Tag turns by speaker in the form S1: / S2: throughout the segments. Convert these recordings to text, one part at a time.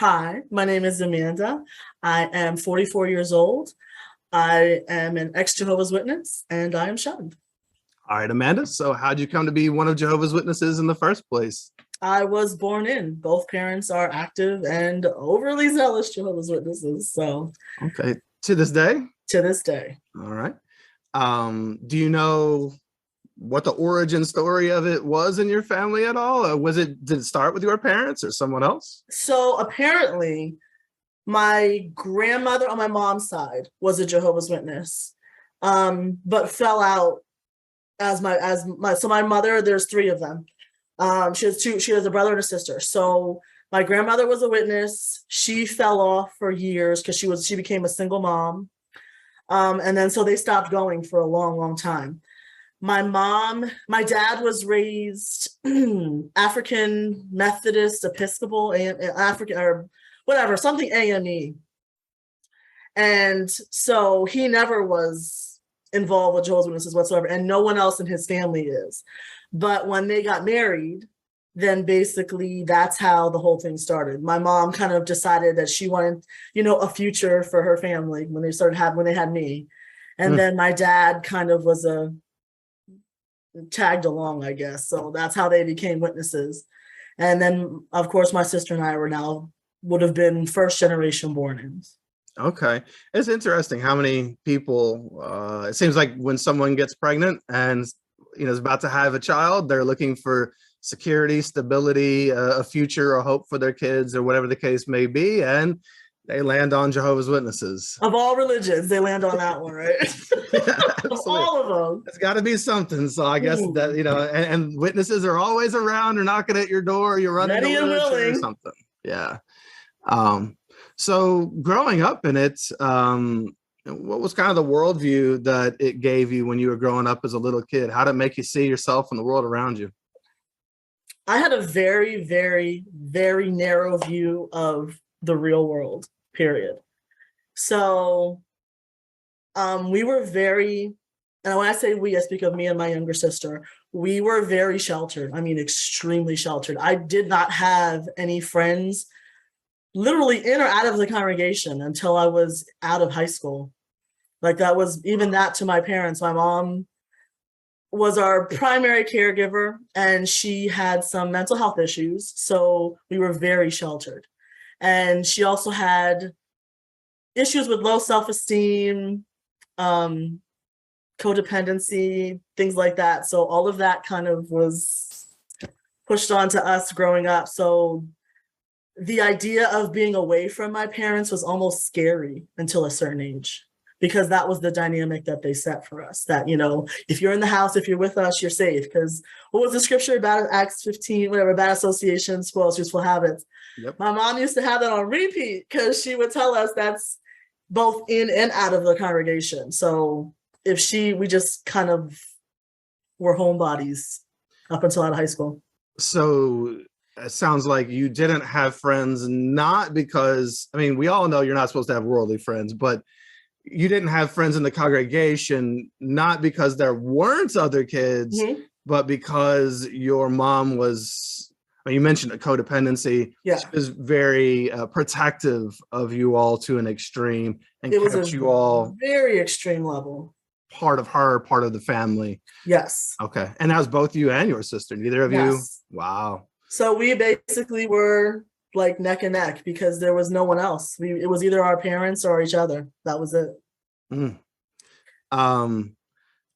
S1: Hi, my name is Amanda. I am 44 years old. I am an ex-Jehovah's Witness, and I am shunned.
S2: All right, Amanda. So how'd you come to be one of Jehovah's Witnesses in the first place?
S1: I was born in. Both parents are active and overly zealous Jehovah's Witnesses. So
S2: Okay. To this day?
S1: to this day.
S2: All right. Do you know what the origin story of it was in your family at all? Or did it start with your parents or someone else?
S1: So apparently, my grandmother on my mom's side was a Jehovah's Witness, but fell out so my mother, there's three of them. She has a brother and a sister. So my grandmother was a witness. She fell off for years because she became a single mom. And then so they stopped going for a long, long time. My dad was raised African Methodist Episcopal and African or whatever, something AME. And so he never was involved with Jehovah's Witnesses whatsoever, and no one else in his family is. But when they got married, then basically that's how the whole thing started. My mom kind of decided that she wanted, a future for her family when they had me. And then my dad kind of was tagged along, I guess. So that's how they became witnesses. And then, of course, my sister and I would have been first generation born-ins.
S2: Okay. It's interesting how many people, it seems like when someone gets pregnant and, is about to have a child, they're looking for security, stability, a future, a hope for their kids or whatever the case may be. And they land on Jehovah's Witnesses.
S1: Of all religions, they land on that one, right? Of all of them.
S2: It's got to be something. So I guess that, and witnesses are always around or knocking at your door, you're running
S1: ready and willing.
S2: Or something. Yeah. So growing up in it, what was kind of the worldview that it gave you when you were growing up as a little kid? How did it make you see yourself and the world around you?
S1: I had a very, very, very narrow view of the real world, period. So we were very, and when I say we, I speak of me and my younger sister, we were very sheltered. I mean, extremely sheltered. I did not have any friends literally in or out of the congregation until I was out of high school. Like that was even that to my parents. My mom was our primary caregiver and she had some mental health issues. So we were very sheltered. And she also had issues with low self-esteem, codependency, things like that. So all of that kind of was pushed onto us growing up. So the idea of being away from my parents was almost scary until a certain age, because that was the dynamic that they set for us, that, if you're in the house, if you're with us, you're safe. Because what was the scripture about Acts 15, whatever, bad associations, spoils useful habits.
S2: Yep.
S1: My mom used to have that on repeat because she would tell us that's both in and out of the congregation. So we just kind of were homebodies up until out of high school.
S2: So it sounds like you didn't have friends, not because, we all know you're not supposed to have worldly friends, but you didn't have friends in the congregation, not because there weren't other kids, but because your mom was, you mentioned a codependency.
S1: Yeah.
S2: She was very protective of you all to an extreme and
S1: it
S2: kept you all
S1: very extreme level.
S2: Part of her, part of the family.
S1: Yes.
S2: Okay. And that was both you and your sister, neither of you? Wow.
S1: So we basically were like neck and neck because there was no one else. It was either our parents or each other. That was it.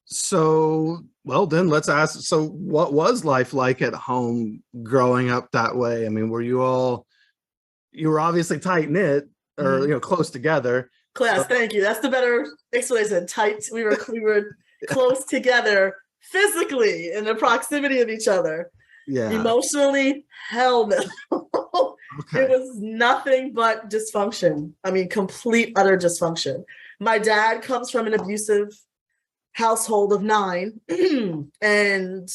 S2: So, well, then let's ask, so what was life like at home growing up that way? You were obviously tight knit or, close together.
S1: Class, thank you. That's the better explanation. Tight. We were close together physically in the proximity of each other.
S2: Yeah.
S1: Emotionally, hell no.
S2: Okay.
S1: It was nothing but dysfunction. Complete, utter dysfunction. My dad comes from an abusive household of 9 and,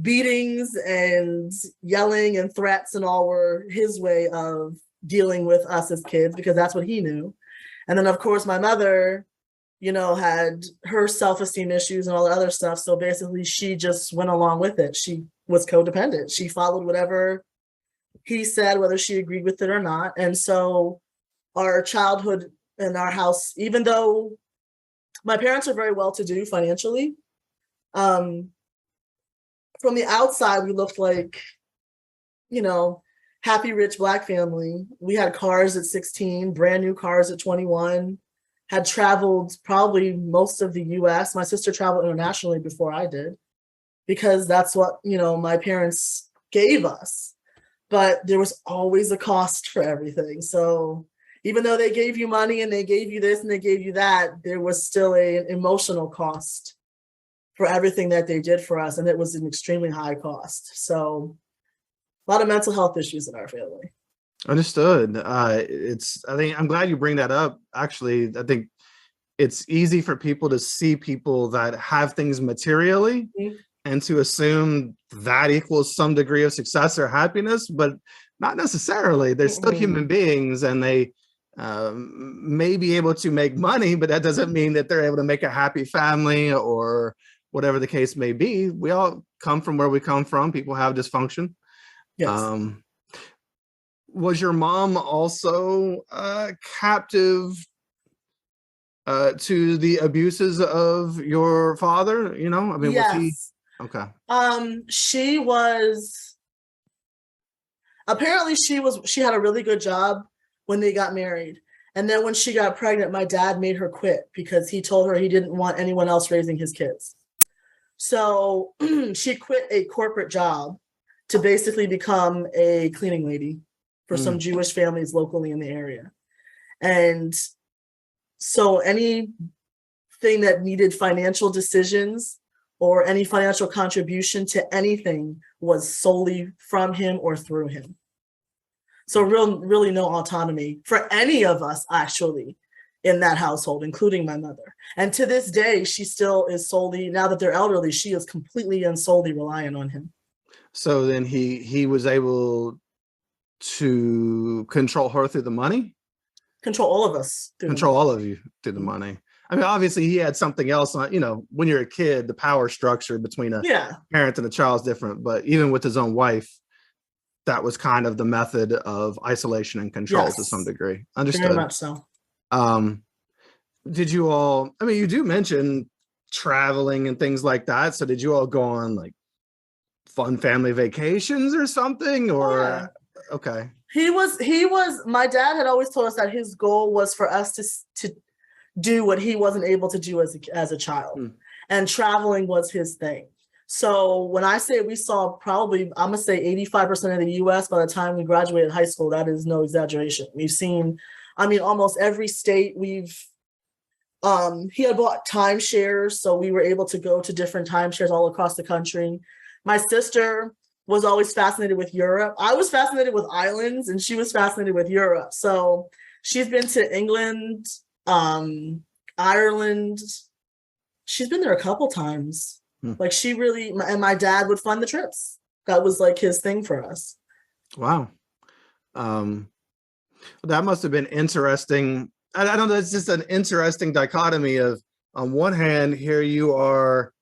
S1: beatings and yelling and threats and all were his way of dealing with us as kids because that's what he knew. And then, of course, my mother, had her self-esteem issues and all the other stuff. So basically she just went along with it. She was codependent. She followed whatever he said, whether she agreed with it or not. And so our childhood in our house, even though my parents are very well to do financially, from the outside, we looked like, you know, happy, rich Black family. We had cars at 16, brand new cars at 21, had traveled probably most of the US. My sister traveled internationally before I did, because that's what, you know, my parents gave us. But there was always a cost for everything. So even though they gave you money and they gave you this and they gave you that, there was still an emotional cost for everything that they did for us. And it was an extremely high cost. So a lot of mental health issues in our family.
S2: Understood. I think I'm glad you bring that up. Actually, I think it's easy for people to see people that have things materially and to assume that equals some degree of success or happiness, but not necessarily. They're still human beings, and they may be able to make money, but that doesn't mean that they're able to make a happy family or whatever the case may be. We all come from where we come from. People have dysfunction.
S1: Yes.
S2: Was your mom also captive to the abuses of your father? You know, I mean,
S1: yes.
S2: was he? Okay.
S1: She was, apparently she had a really good job when they got married. And then when she got pregnant, my dad made her quit because he told her he didn't want anyone else raising his kids. So she quit a corporate job to basically become a cleaning lady for some Jewish families locally in the area. And so anything that needed financial decisions or any financial contribution to anything was solely from him or through him. So really no autonomy for any of us, actually, in that household, including my mother. And to this day, she still is solely, now that they're elderly, she is completely and solely reliant on him.
S2: So then he was able to control her through the money?
S1: Control all of us.
S2: Control all of you through the money. I mean, obviously he had something else on, you know, when you're a kid, the power structure between a parent and a child is different, but even with his own wife, that was kind of the method of isolation and control to some degree. Understood.
S1: Very much so.
S2: Did you all, I mean, you do mention traveling and things like that. So did you all go on like fun family vacations or something? Or okay.
S1: He was, my dad had always told us that his goal was for us to do what he wasn't able to do as a child. And traveling was his thing. So when I say we saw probably, I'm gonna say 85% of the US by the time we graduated high school, that is no exaggeration. We've seen, I mean, almost every state he had bought timeshares, so we were able to go to different timeshares all across the country. My sister was always fascinated with Europe. I was fascinated with islands, and she was fascinated with Europe. So she's been to England, Ireland. She's been there a couple times. Like she really, and my dad would fund the trips. That was like his thing for us.
S2: Wow. That must have been interesting. I don't know, it's just an interesting dichotomy of, on one hand, here you are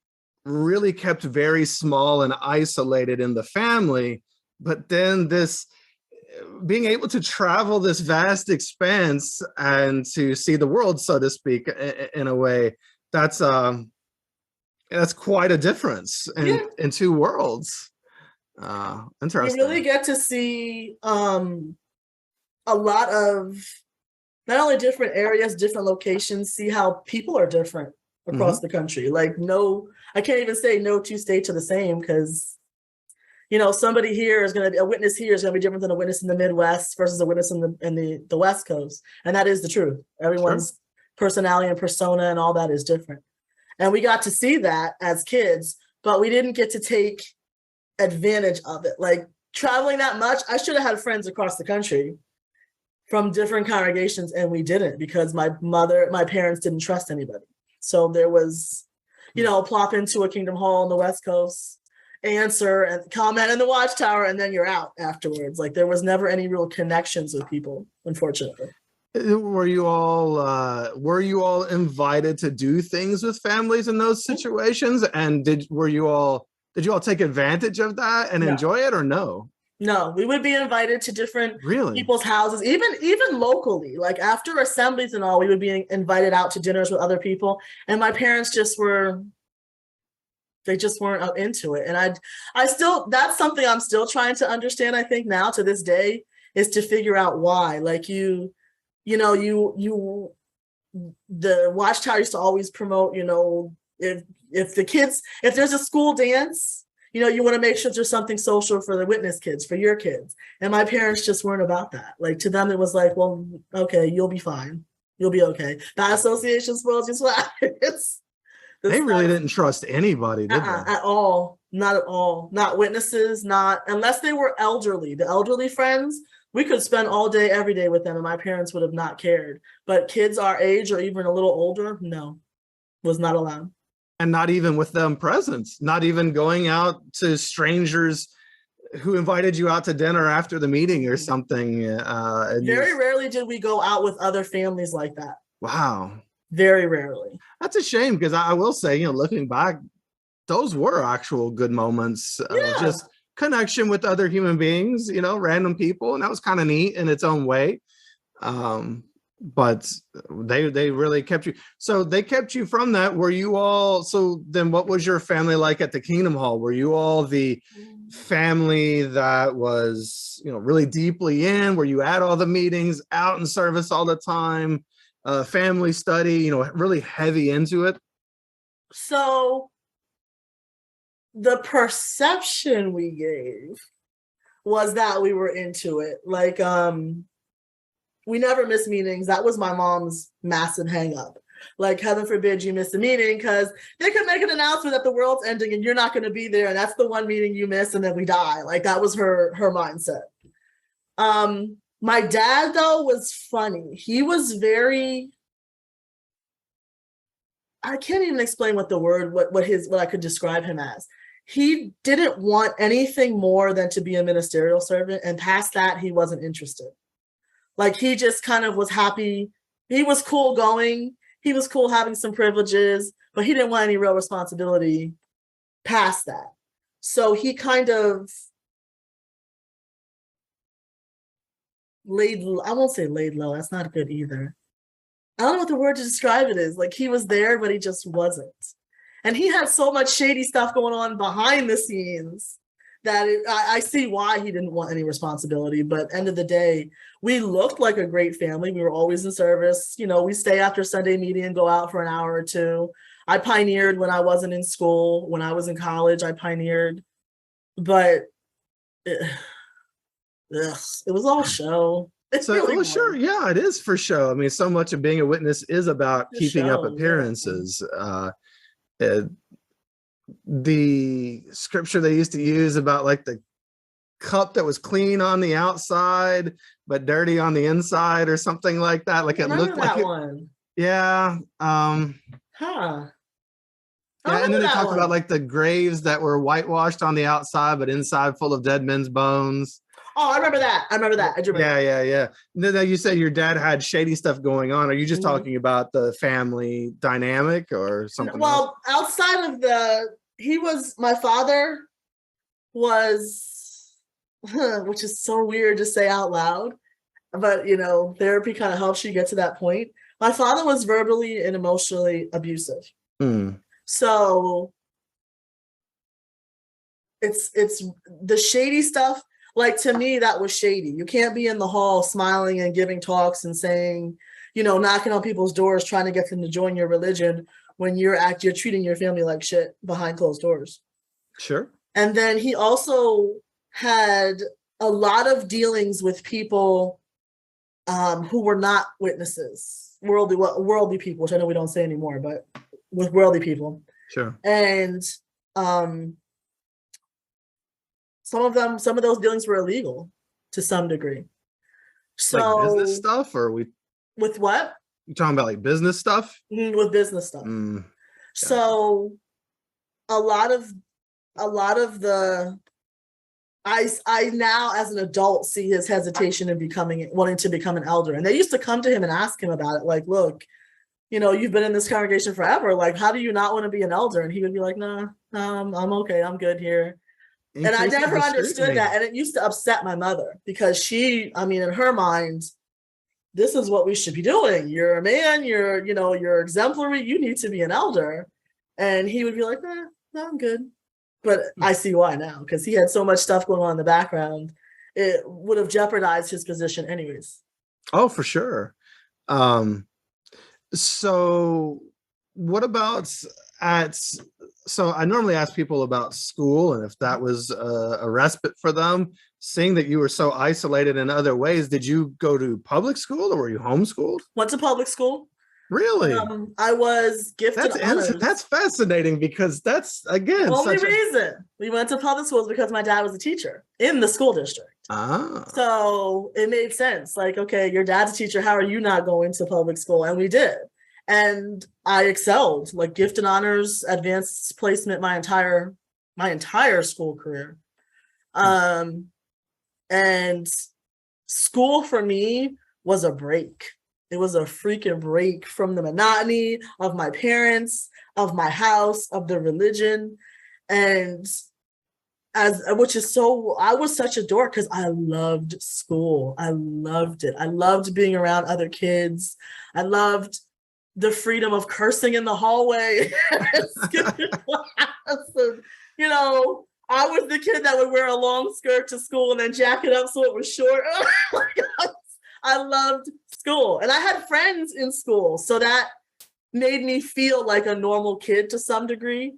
S2: really kept very small and isolated in the family, but then this being able to travel this vast expanse and to see the world, so to speak, in a way, that's quite a difference in two worlds. Interesting.
S1: You really get to see a lot of not only different areas, different locations, see how people are different across the country. Like I can't even say no two states are the same, because, you know, somebody here is going to be, a witness here is going to be different than a witness in the Midwest versus a witness in the West Coast. And that is the truth. Everyone's personality and persona and all that is different. And we got to see that as kids, but we didn't get to take advantage of it. Like traveling that much, I should have had friends across the country from different congregations, and we didn't, because my parents didn't trust anybody. So there was, you know, plop into a Kingdom Hall on the West Coast, answer and comment in the Watchtower, and then you're out afterwards. Like there was never any real connections with people, unfortunately.
S2: Were you all invited to do things with families in those situations? And did you all take advantage of that and enjoy it, or no?
S1: No, we would be invited to different
S2: Really?
S1: people's houses, even locally. Like after assemblies and all, we would be invited out to dinners with other people. And my parents they just weren't up into it. And I still, that's something I'm still trying to understand, I think now to this day, is to figure out why. Like the Watchtower used to always promote, if there's a school dance, you want to make sure there's something social for the witness kids, for your kids. And my parents just weren't about that. Like to them, it was like, well, okay, you'll be fine. You'll be okay. That association spoils you slut.
S2: They really didn't trust anybody, did they?
S1: At all. Not at all. Not witnesses, not unless they were elderly. The elderly friends, we could spend all day, every day with them, and my parents would have not cared. But kids our age or even a little older, no, was not allowed.
S2: And not even with them present, not even going out to strangers who invited you out to dinner after the meeting or something.
S1: Very rarely did we go out with other families like that.
S2: Wow.
S1: Very rarely.
S2: That's a shame, because I will say, looking back, those were actual good moments. Just connection with other human beings, random people. And that was kind of neat in its own way. But they really kept you. So they kept you from that. Were you all, so then what was your family like at the Kingdom Hall? Were you all the family that was, really deeply in? Were you at all the meetings, out in service all the time? Family study, really heavy into it?
S1: So the perception we gave was that we were into it. Like, we never missed meetings. That was my mom's massive hang up. Like, heaven forbid you miss a meeting, because they could make an announcement that the world's ending and you're not going to be there. And that's the one meeting you miss and then we die. Like, that was her mindset. My dad, though, was funny. He was very, I can't even explain what I could describe him as. He didn't want anything more than to be a ministerial servant. And past that, he wasn't interested. Like, he just kind of was happy. He was cool going. He was cool having some privileges, but he didn't want any real responsibility past that. So he kind of I won't say laid low. That's not good either. I don't know what the word to describe it is. Like, he was there, but he just wasn't. And he had so much shady stuff going on behind the scenes that I see why he didn't want any responsibility. But end of the day, we looked like a great family. We were always in service. We stay after Sunday meeting and go out for an hour or two. I pioneered when I wasn't in school. When I was in college, I pioneered. But it was all show.
S2: So, really well, sure. Yeah, it is for show. I mean, so much of being a witness is about keeping up appearances. Yeah. The scripture they used to use about like the cup that was clean on the outside but dirty on the inside or something like that. Like, it looked like
S1: one.
S2: Yeah. Yeah, and then they talked about like the graves that were whitewashed on the outside but inside full of dead men's bones.
S1: Oh, I remember that.
S2: Yeah. Now, you said your dad had shady stuff going on. Are you just talking about the family dynamic or something?
S1: Well, outside of my father was, which is so weird to say out loud, but therapy kind of helps you get to that point. My father was verbally and emotionally abusive. So it's the shady stuff. Like, to me, that was shady. You can't be in the hall smiling and giving talks and saying, knocking on people's doors, trying to get them to join your religion when you're treating your family like shit behind closed doors.
S2: Sure.
S1: And then he also had a lot of dealings with people who were not witnesses, worldly people, which I know we don't say anymore, but with worldly people.
S2: Sure.
S1: And some of those dealings were illegal to some degree. So,
S2: like business stuff, or
S1: with what?
S2: You talking about like business stuff?
S1: With business stuff. So a lot of the I now as an adult see his hesitation in wanting to become an elder. And they used to come to him and ask him about it. Like, look, you've been in this congregation forever. Like, how do you not want to be an elder? And he would be like, nah, I'm okay. I'm good here. And I
S2: increases
S1: never
S2: the
S1: understood
S2: scrutiny.
S1: that. And it used to upset my mother because she, I mean, in her mind, this is what we should be doing. You're a man, you're exemplary, you need to be an elder. And he would be like, no, I'm good. But I see why now, because he had so much stuff going on in the background. It would have jeopardized his position anyways.
S2: Oh, for sure. So what about so I normally ask people about school and if that was a respite for them. Seeing that you were so isolated in other ways, did you go to public school or were you homeschooled?
S1: Went to public school.
S2: Really?
S1: I was gifted honors.
S2: That's fascinating because that's, again,
S1: Only reason we went to public schools because my dad was a teacher in the school district. So it made sense. Like, okay, your dad's a teacher. How are you not going to public school? And we did. And I excelled, like gifted honors, advanced placement my entire school career. And school for me was a break. It was a freaking break from the monotony of my parents, of my house, of the religion. And I was such a dork because I loved school. I loved it. I loved being around other kids. I loved the freedom of cursing in the hallway. I was the kid that would wear a long skirt to school and then jack it up so it was short. I loved school. And I had friends in school. So that made me feel like a normal kid to some degree.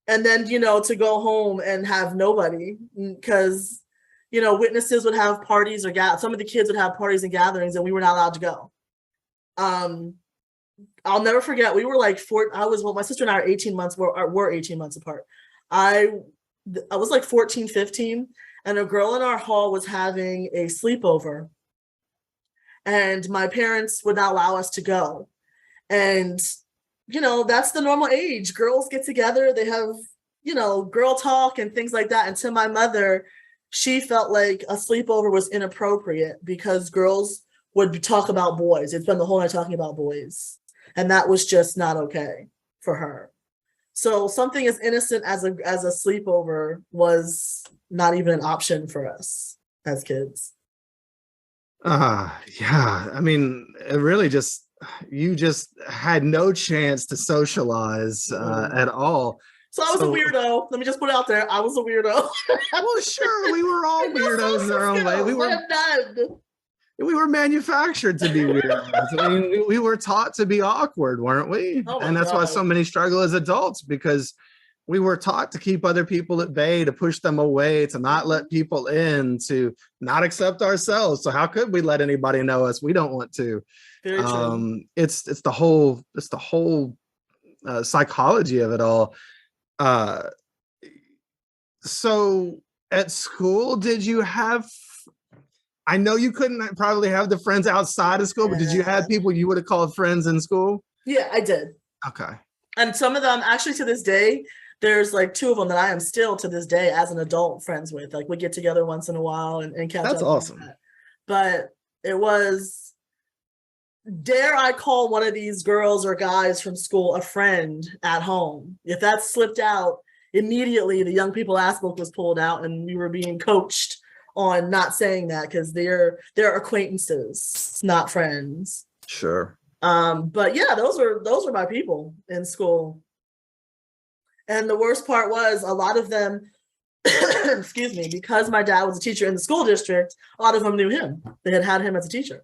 S1: And then, to go home and have nobody because, witnesses would have parties or some of the kids would have parties and gatherings and we were not allowed to go. I'll never forget. We were like my sister and I are 18 months, we're 18 months apart. I was like 14, 15, and a girl in our hall was having a sleepover. And my parents would not allow us to go. And, that's the normal age. Girls get together, they have, girl talk and things like that. And to my mother, she felt like a sleepover was inappropriate because girls would talk about boys. They'd spend the whole night talking about boys. And that was just not okay for her. So something as innocent as a sleepover was not even an option for us as kids.
S2: Yeah. I mean, it really you just had no chance to socialize at all.
S1: So I was a weirdo. Let me just put it out there. I was a weirdo.
S2: Well, sure. We were all weirdos in our own way. We were manufactured to be weirdos. I mean, we were taught to be awkward, weren't we? And that's why so many struggle as adults, because we were taught to keep other people at bay, to push them away, to not let people in, to not accept ourselves. So how could we let anybody know us? We don't want to.
S1: Very true.
S2: It's the whole psychology of it all. So at school, did you have? I know you couldn't probably have the friends outside of school, but did you have people you would have called friends in school?
S1: Yeah, I did.
S2: Okay.
S1: And some of them, actually, to this day, there's like two of them that I am still to this day as an adult friends with. Like we get together once in a while and catch up.
S2: That's awesome.
S1: But it was, dare I call one of these girls or guys from school a friend at home? If that slipped out, immediately the young people ask book was pulled out and we were being coached on not saying that because they're acquaintances, not friends.
S2: Sure.
S1: But yeah, those were my people in school. And the worst part was a lot of them, excuse me, because my dad was a teacher in the school district, a lot of them knew him. They had him as a teacher.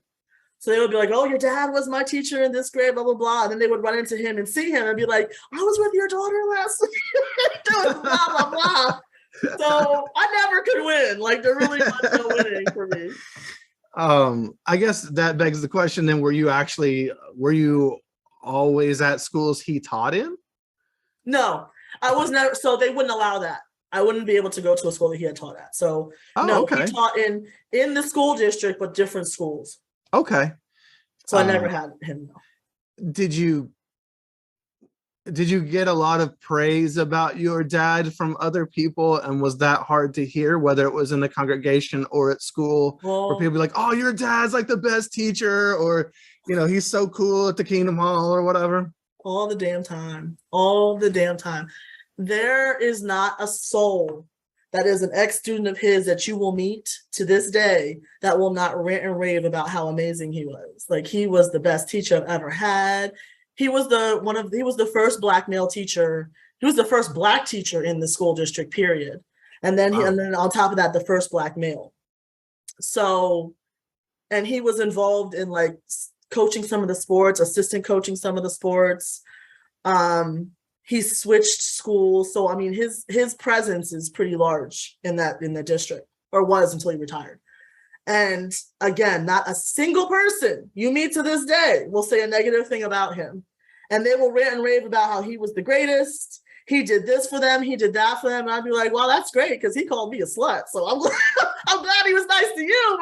S1: So they would be like, oh, your dad was my teacher in this grade, blah, blah, blah. And then they would run into him and see him and be like, I was with your daughter last week. Blah, blah, blah. So I never could win. Like there really was no winning for me.
S2: I guess that begs the question then, were you always at schools he taught in?
S1: No, I was never. So they wouldn't allow that. I wouldn't be able to go to a school that he had taught at. So
S2: okay.
S1: He taught in the school district, but different schools.
S2: Okay.
S1: So I never had him.
S2: Did you get a lot of praise about your dad from other people? And was that hard to hear, whether it was in the congregation or at school, where people be like, oh, your dad's like the best teacher, or, he's so cool at the Kingdom Hall or whatever?
S1: All the damn time. All the damn time. There is not a soul that is an ex-student of his that you will meet to this day that will not rant and rave about how amazing he was. Like, he was the best teacher I've ever had. He was the first Black male teacher. He was the first Black teacher in the school district, period. And then and then on top of that, the first Black male. So, and he was involved in like coaching some of the sports, assistant coaching some of the sports. He switched schools. So, I mean, his presence is pretty large in the district, or was until he retired. And again, not a single person you meet to this day will say a negative thing about him. And they will rant and rave about how he was the greatest. He did this for them. He did that for them. And I'd be like, well, that's great, because he called me a slut. So I'm glad he was nice to you.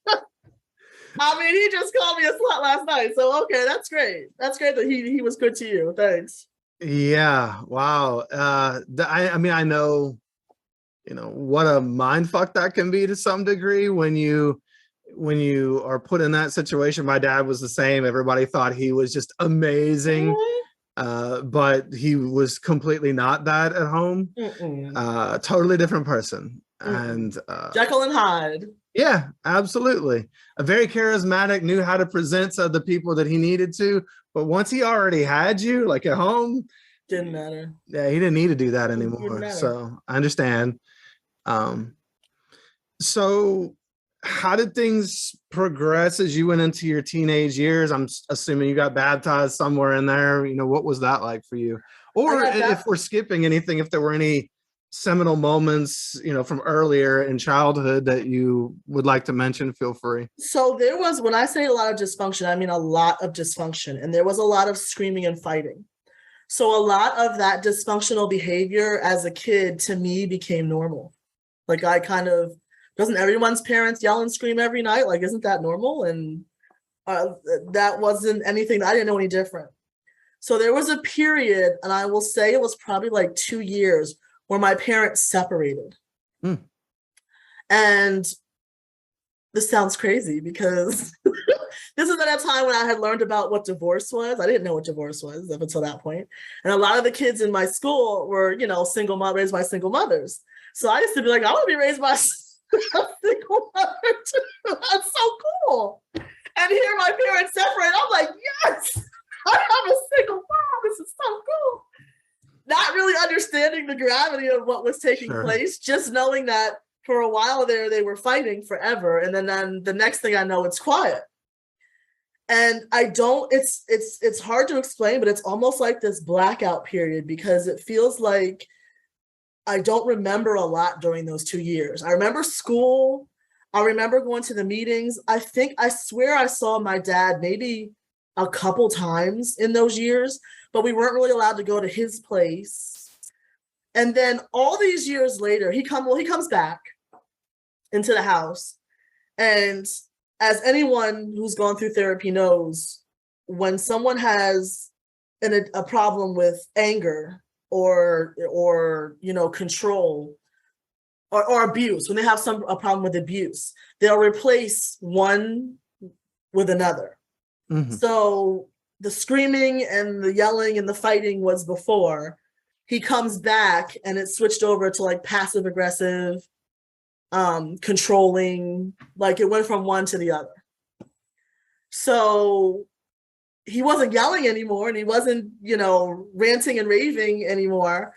S1: But I mean, he just called me a slut last night. So, okay, that's great. That's great that he was good to you. Thanks.
S2: Yeah. Wow. I mean, I know, what a mind fuck that can be to some degree when you are put in that situation. My dad was the same. Everybody thought he was just amazing. But he was completely not that at home. Totally different person. And
S1: Jekyll and Hyde.
S2: Yeah, absolutely. A very charismatic, knew how to present to the people that he needed to. But once he already had you, like at home,
S1: didn't matter.
S2: Yeah, he didn't need to do that anymore. So I understand. So how did things progress as you went into your teenage years? I'm assuming you got baptized somewhere in there. What was that like for you? Or if we're skipping anything, if there were any seminal moments, from earlier in childhood that you would like to mention, feel free.
S1: So there was, when I say a lot of dysfunction, I mean a lot of dysfunction. And there was a lot of screaming and fighting. So a lot of that dysfunctional behavior as a kid to me became normal. Like, doesn't everyone's parents yell and scream every night? Like, isn't that normal? And that wasn't anything, I didn't know any different. So there was a period, and I will say it was probably like 2 years, where my parents separated. And this sounds crazy because this is at a time when I had learned about what divorce was. I didn't know what divorce was up until that point. And a lot of the kids in my school were, single mom, raised by single mothers. So I used to be like, I want to be raised by a single mother too. That's so cool. And here my parents separate. I'm like, yes, I have a single mom. This is so cool. Not really understanding the gravity of what was taking place, just knowing that for a while there, they were fighting forever. And then the next thing I know, it's quiet. And it's hard to explain, but it's almost like this blackout period, because it feels like I don't remember a lot during those 2 years. I remember school. I remember going to the meetings. I swear I saw my dad maybe a couple times in those years, but we weren't really allowed to go to his place. And then all these years later, he comes back into the house. And as anyone who's gone through therapy knows, when someone has a problem with anger or control or abuse, when they have a problem with abuse, they'll replace one with another. So the screaming and the yelling and the fighting was before. He comes back and it switched over to like passive aggressive, controlling, like it went from one to the other. So he wasn't yelling anymore, and he wasn't, ranting and raving anymore,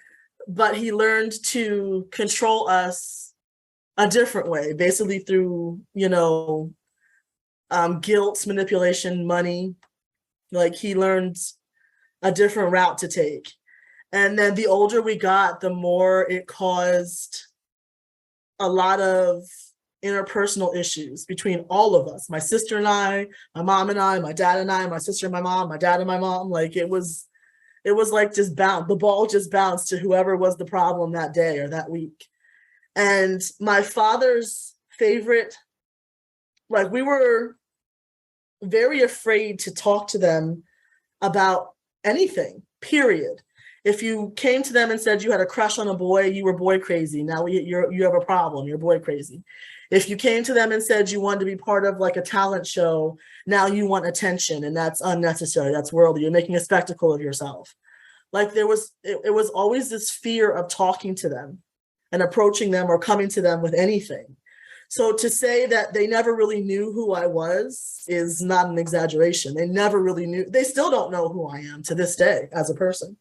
S1: but he learned to control us a different way, basically through, guilt, manipulation, money. Like, he learned a different route to take. And then the older we got, the more it caused a lot of interpersonal issues between all of us, my sister and I, my mom and I, my dad and I, my sister and my mom, my dad and my mom. Like, it was like just the ball just bounced to whoever was the problem that day or that week. And my father's favorite, like, we were very afraid to talk to them about anything, period. If you came to them and said you had a crush on a boy, you were boy crazy. Now you have a problem. You're boy crazy. If you came to them and said you wanted to be part of like a talent show, now you want attention, and that's unnecessary. That's worldly. You're making a spectacle of yourself. Like, it was always this fear of talking to them. and approaching them or coming to them with anything. So to say that they never really knew who I was is not an exaggeration. They never really knew. They still don't know who I am to this day as a person.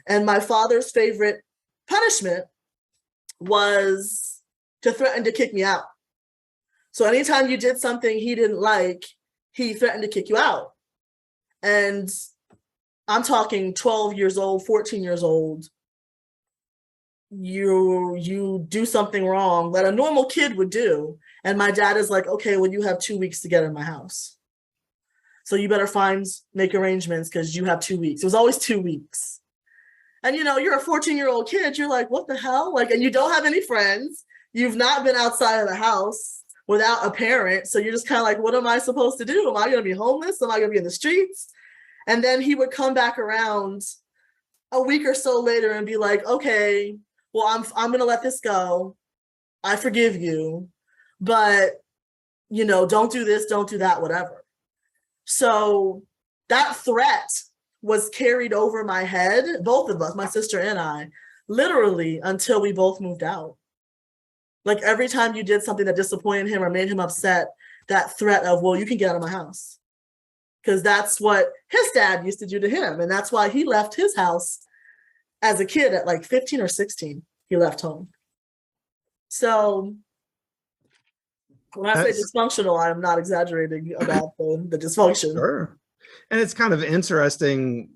S1: And my father's favorite punishment was to threaten to kick me out. So anytime you did something he didn't like, he threatened to kick you out. And I'm talking 12 years old, 14 years old. You do something wrong that a normal kid would do. And my dad is like, okay, well, you have 2 weeks to get in my house. So you better make arrangements because you have 2 weeks. It was always 2 weeks. And, you know, you're a 14-year-old kid. You're like, what the hell? Like, and you don't have any friends. You've not been outside of the house without a parent. So you're just kind of like, what am I supposed to do? Am I going to be homeless? Am I going to be in the streets? And then he would come back around a week or so later and be like, okay, well, I'm going to let this go. I forgive you. But, you know, don't do this, don't do that, whatever. So that threat was carried over my head, both of us, my sister and I, literally until we both moved out. Like every time you did something that disappointed him or made him upset, that threat of, well, you can get out of my house. Because that's what his dad used to do to him. And that's why he left his house as a kid at like 15 or 16. He left home. So when I say dysfunctional, I'm not exaggerating about the dysfunction.
S2: Sure. And it's kind of interesting,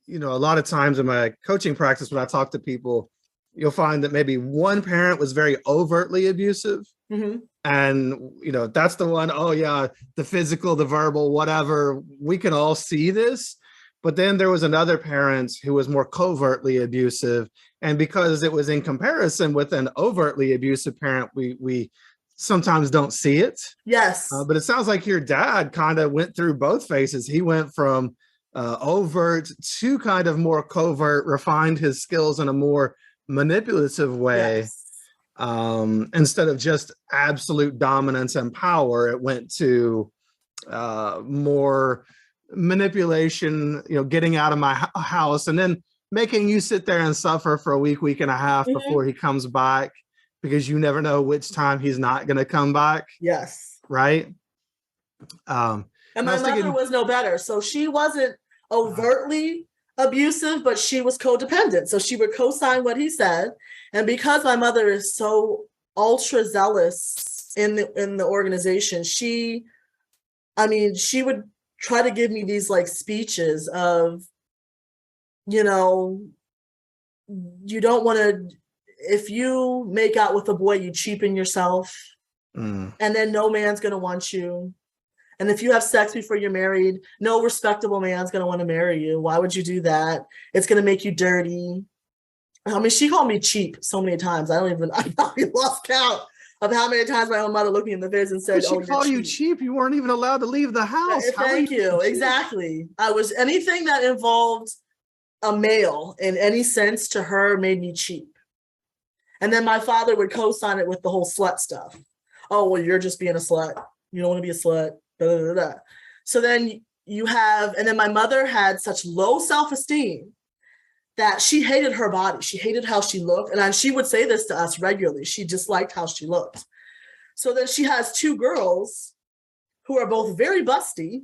S2: you know, a lot of times in my coaching practice, when I talk to people, you'll find that maybe one parent was very overtly abusive. Mm-hmm. And, you know, that's the one, oh yeah, the physical, the verbal, whatever, we can all see this. But then there was another parent who was more covertly abusive. And because it was in comparison with an overtly abusive parent, we sometimes don't see it.
S1: Yes.
S2: But it sounds like your dad kind of went through both phases. He went from overt to kind of more covert, refined his skills in a more manipulative way.
S1: Yes.
S2: Instead of just absolute dominance and power, it went to more manipulation, you know, getting out of my house and then making you sit there and suffer for a week and a half mm-hmm. before he comes back, because you never know which time he's not going to come back.
S1: Yes.
S2: Right.
S1: And my mother was no better. So she wasn't overtly abusive, but she was codependent. So she would co-sign what he said. And because my mother is so ultra zealous in the organization, she would try to give me these like speeches of, you know, you don't want to, if you make out with a boy, you cheapen yourself. And then no man's going to want you. And if you have sex before you're married, no respectable man's going to want to marry you. Why would you do that? It's going to make you dirty. I mean, she called me cheap so many times. I probably lost count of how many times my own mother looked me in the face and said,
S2: she called you cheap. You weren't even allowed to leave the house.
S1: Thank you. Exactly. Anything that involved a male in any sense to her made me cheap. And then my father would co-sign it with the whole slut stuff. Oh, well, you're just being a slut. You don't want to be a slut. Da, da, da, da. So then and then my mother had such low self-esteem that she hated her body. She hated how she looked. And she would say this to us regularly. She disliked how she looked. So then she has two girls who are both very busty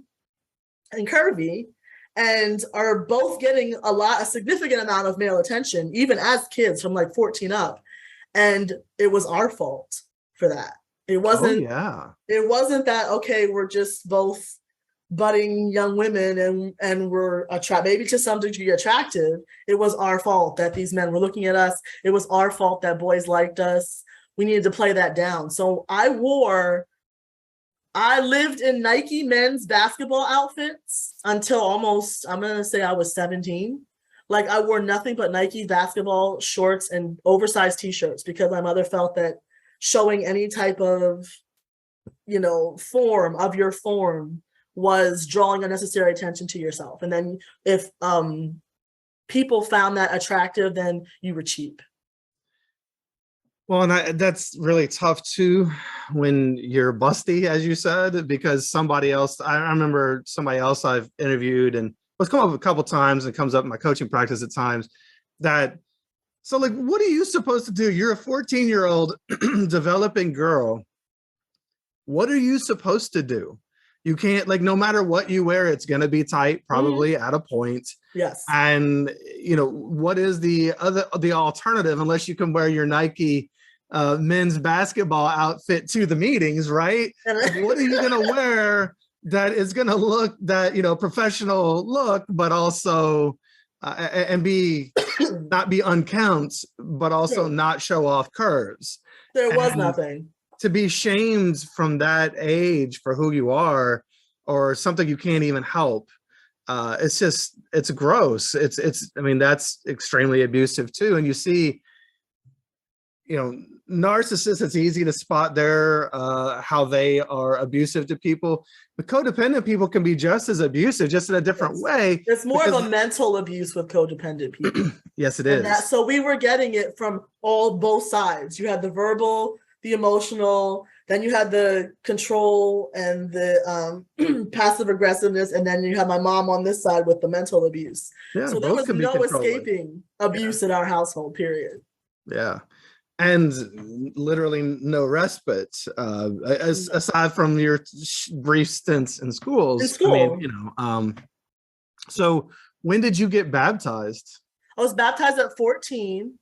S1: and curvy and are both getting a significant amount of male attention, even as kids from like 14 up. And it was our fault for that. It wasn't, It wasn't that, okay, we're just both budding young women and we're maybe to some degree attractive. It was our fault that these men were looking at us. It was our fault that boys liked us. We needed to play that down. So I lived in Nike men's basketball outfits until almost, I'm going to say I was 17. Like I wore nothing but Nike basketball shorts and oversized t-shirts because my mother felt that showing any type of, you know, form of your form was drawing unnecessary attention to yourself. And then if people found that attractive, then you were cheap.
S2: Well, and that's really tough too when you're busty, as you said, because somebody else, I remember somebody else I've interviewed and it's come up a couple of times and comes up in my coaching practice at times that So like, what are you supposed to do? You're a 14-year-old developing girl. What are you supposed to do? You can't, like, no matter what you wear, it's going to be tight, probably at a point.
S1: Yes.
S2: And, what is the alternative, unless you can wear your Nike men's basketball outfit to the meetings, right? Like, what are you going to wear that is going to look that, professional look, but also, and be, not be unkempt, but also not show off curves?
S1: There was nothing.
S2: To be shamed from that age for who you are, or something you can't even help, it's gross. I mean, that's extremely abusive too. And you see, narcissists, it's easy to spot how they are abusive to people, but codependent people can be just as abusive, just in a different way.
S1: It's more of a mental abuse with codependent people.
S2: Yes, it is.
S1: So we were getting it from both sides. You had the verbal, the emotional, then you had the control and the passive aggressiveness, and then you had my mom on this side with the mental abuse.
S2: Yeah,
S1: so there was no escaping abuse in our household, period.
S2: Yeah. And literally no respite, aside from your brief stints in schools.
S1: In school.
S2: I mean, so when did you get baptized?
S1: I was baptized at 14.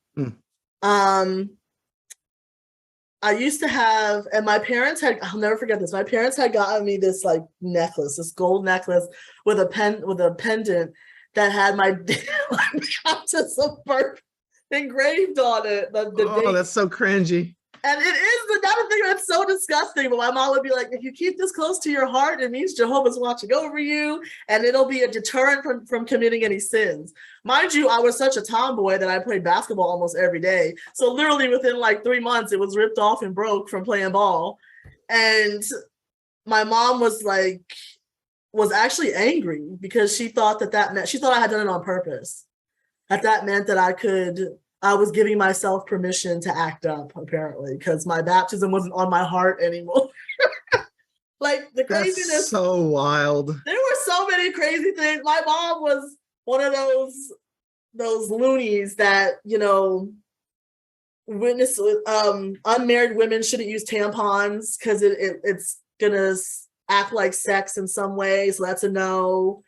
S1: I used to have, and my parents I'll never forget this. My parents had gotten me this like necklace, this gold necklace with a pendant that had my baptism birth engraved on it. The date.
S2: That's so cringy.
S1: And it is another thing that's so disgusting. But my mom would be like, if you keep this close to your heart, it means Jehovah's watching over you, and it'll be a deterrent from committing any sins. Mind you, I was such a tomboy that I played basketball almost every day. So literally within like 3 months, it was ripped off and broke from playing ball. And my mom was actually angry because she thought that meant, she thought I had done it on purpose. That meant that I was giving myself permission to act up, apparently, because my baptism wasn't on my heart anymore. Like the craziness.
S2: That's so wild.
S1: There were so many crazy things. My mom was one of those loonies that, unmarried women shouldn't use tampons because it's gonna act like sex in some way. So that's a no.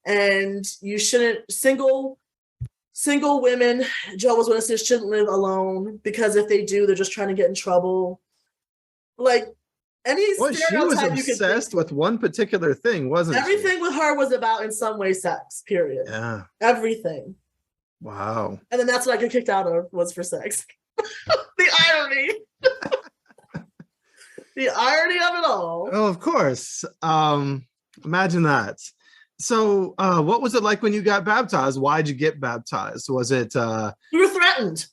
S1: And you shouldn't Single women, Jehovah's Witnesses, shouldn't live alone because if they do, they're just trying to get in trouble. Like any stereotype
S2: she was obsessed with one particular thing, wasn't
S1: everything with her was about in some way sex, period.
S2: Yeah.
S1: Everything.
S2: Wow.
S1: And then that's what I got kicked out of, was for sex. The irony. The irony of it all.
S2: Oh, of course. Imagine that. So what was it like when you got baptized? Why'd you get baptized? Was it
S1: we were threatened.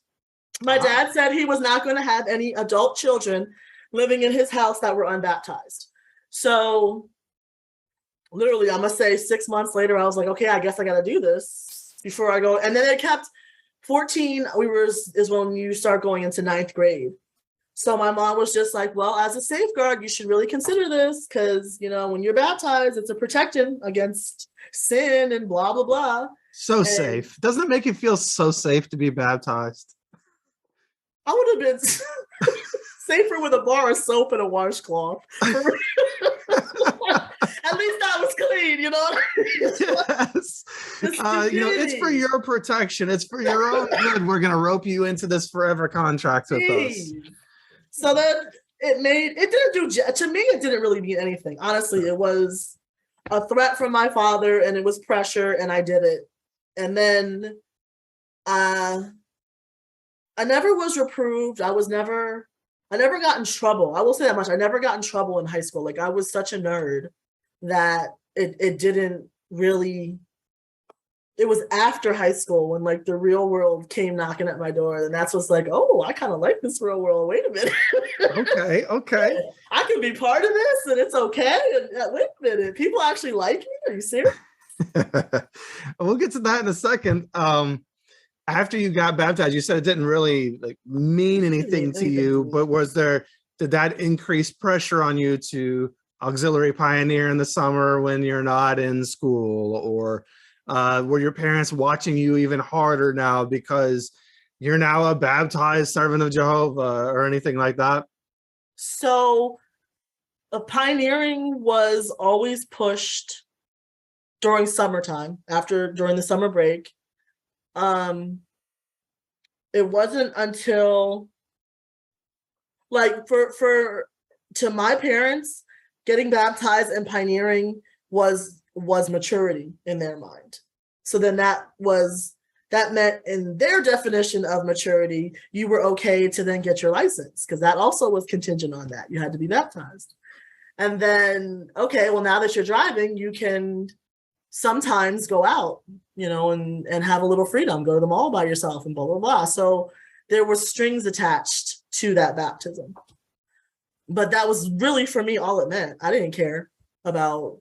S1: My dad said he was not going to have any adult children living in his house that were unbaptized. So literally, I'm gonna say 6 months later, I was like, okay, I guess I gotta do this before I go. And then it kept 14 is when you start going into 9th grade. So my mom was just like, well, as a safeguard, you should really consider this because, when you're baptized, it's a protection against sin and blah, blah, blah.
S2: So safe. Doesn't it make you feel so safe to be baptized?
S1: I would have been safer with a bar of soap and a washcloth. At least that was clean,
S2: Yes. It's for your protection. It's for your own good. We're going to rope you into this forever contract with us.
S1: So then it didn't really mean anything. Honestly, it was a threat from my father and it was pressure and I did it. And then I never was reproved. I never got in trouble. I will say that much. I never got in trouble in high school. Like I was such a nerd that it didn't really. It was after high school when like the real world came knocking at my door, and that's what's like, oh, I kind of like this real world. Wait a minute. Okay. I can be part of this, and it's okay. And, wait a minute, people actually like me? Are you serious?
S2: We'll get to that in a second. After you got baptized, you said it didn't really mean anything to you, but did that increase pressure on you to auxiliary pioneer in the summer when you're not in school, or were your parents watching you even harder now because you're now a baptized servant of Jehovah or anything like that?
S1: So pioneering was always pushed during summertime, during the summer break. It wasn't until like to my parents, getting baptized and pioneering was maturity in their mind. So then that meant in their definition of maturity, you were okay to then get your license, because that also was contingent on that. You had to be baptized. And then, okay, well, now that you're driving, you can sometimes go out, and have a little freedom, go to the mall by yourself and blah, blah, blah. So there were strings attached to that baptism. But that was really, for me, all it meant. I didn't care about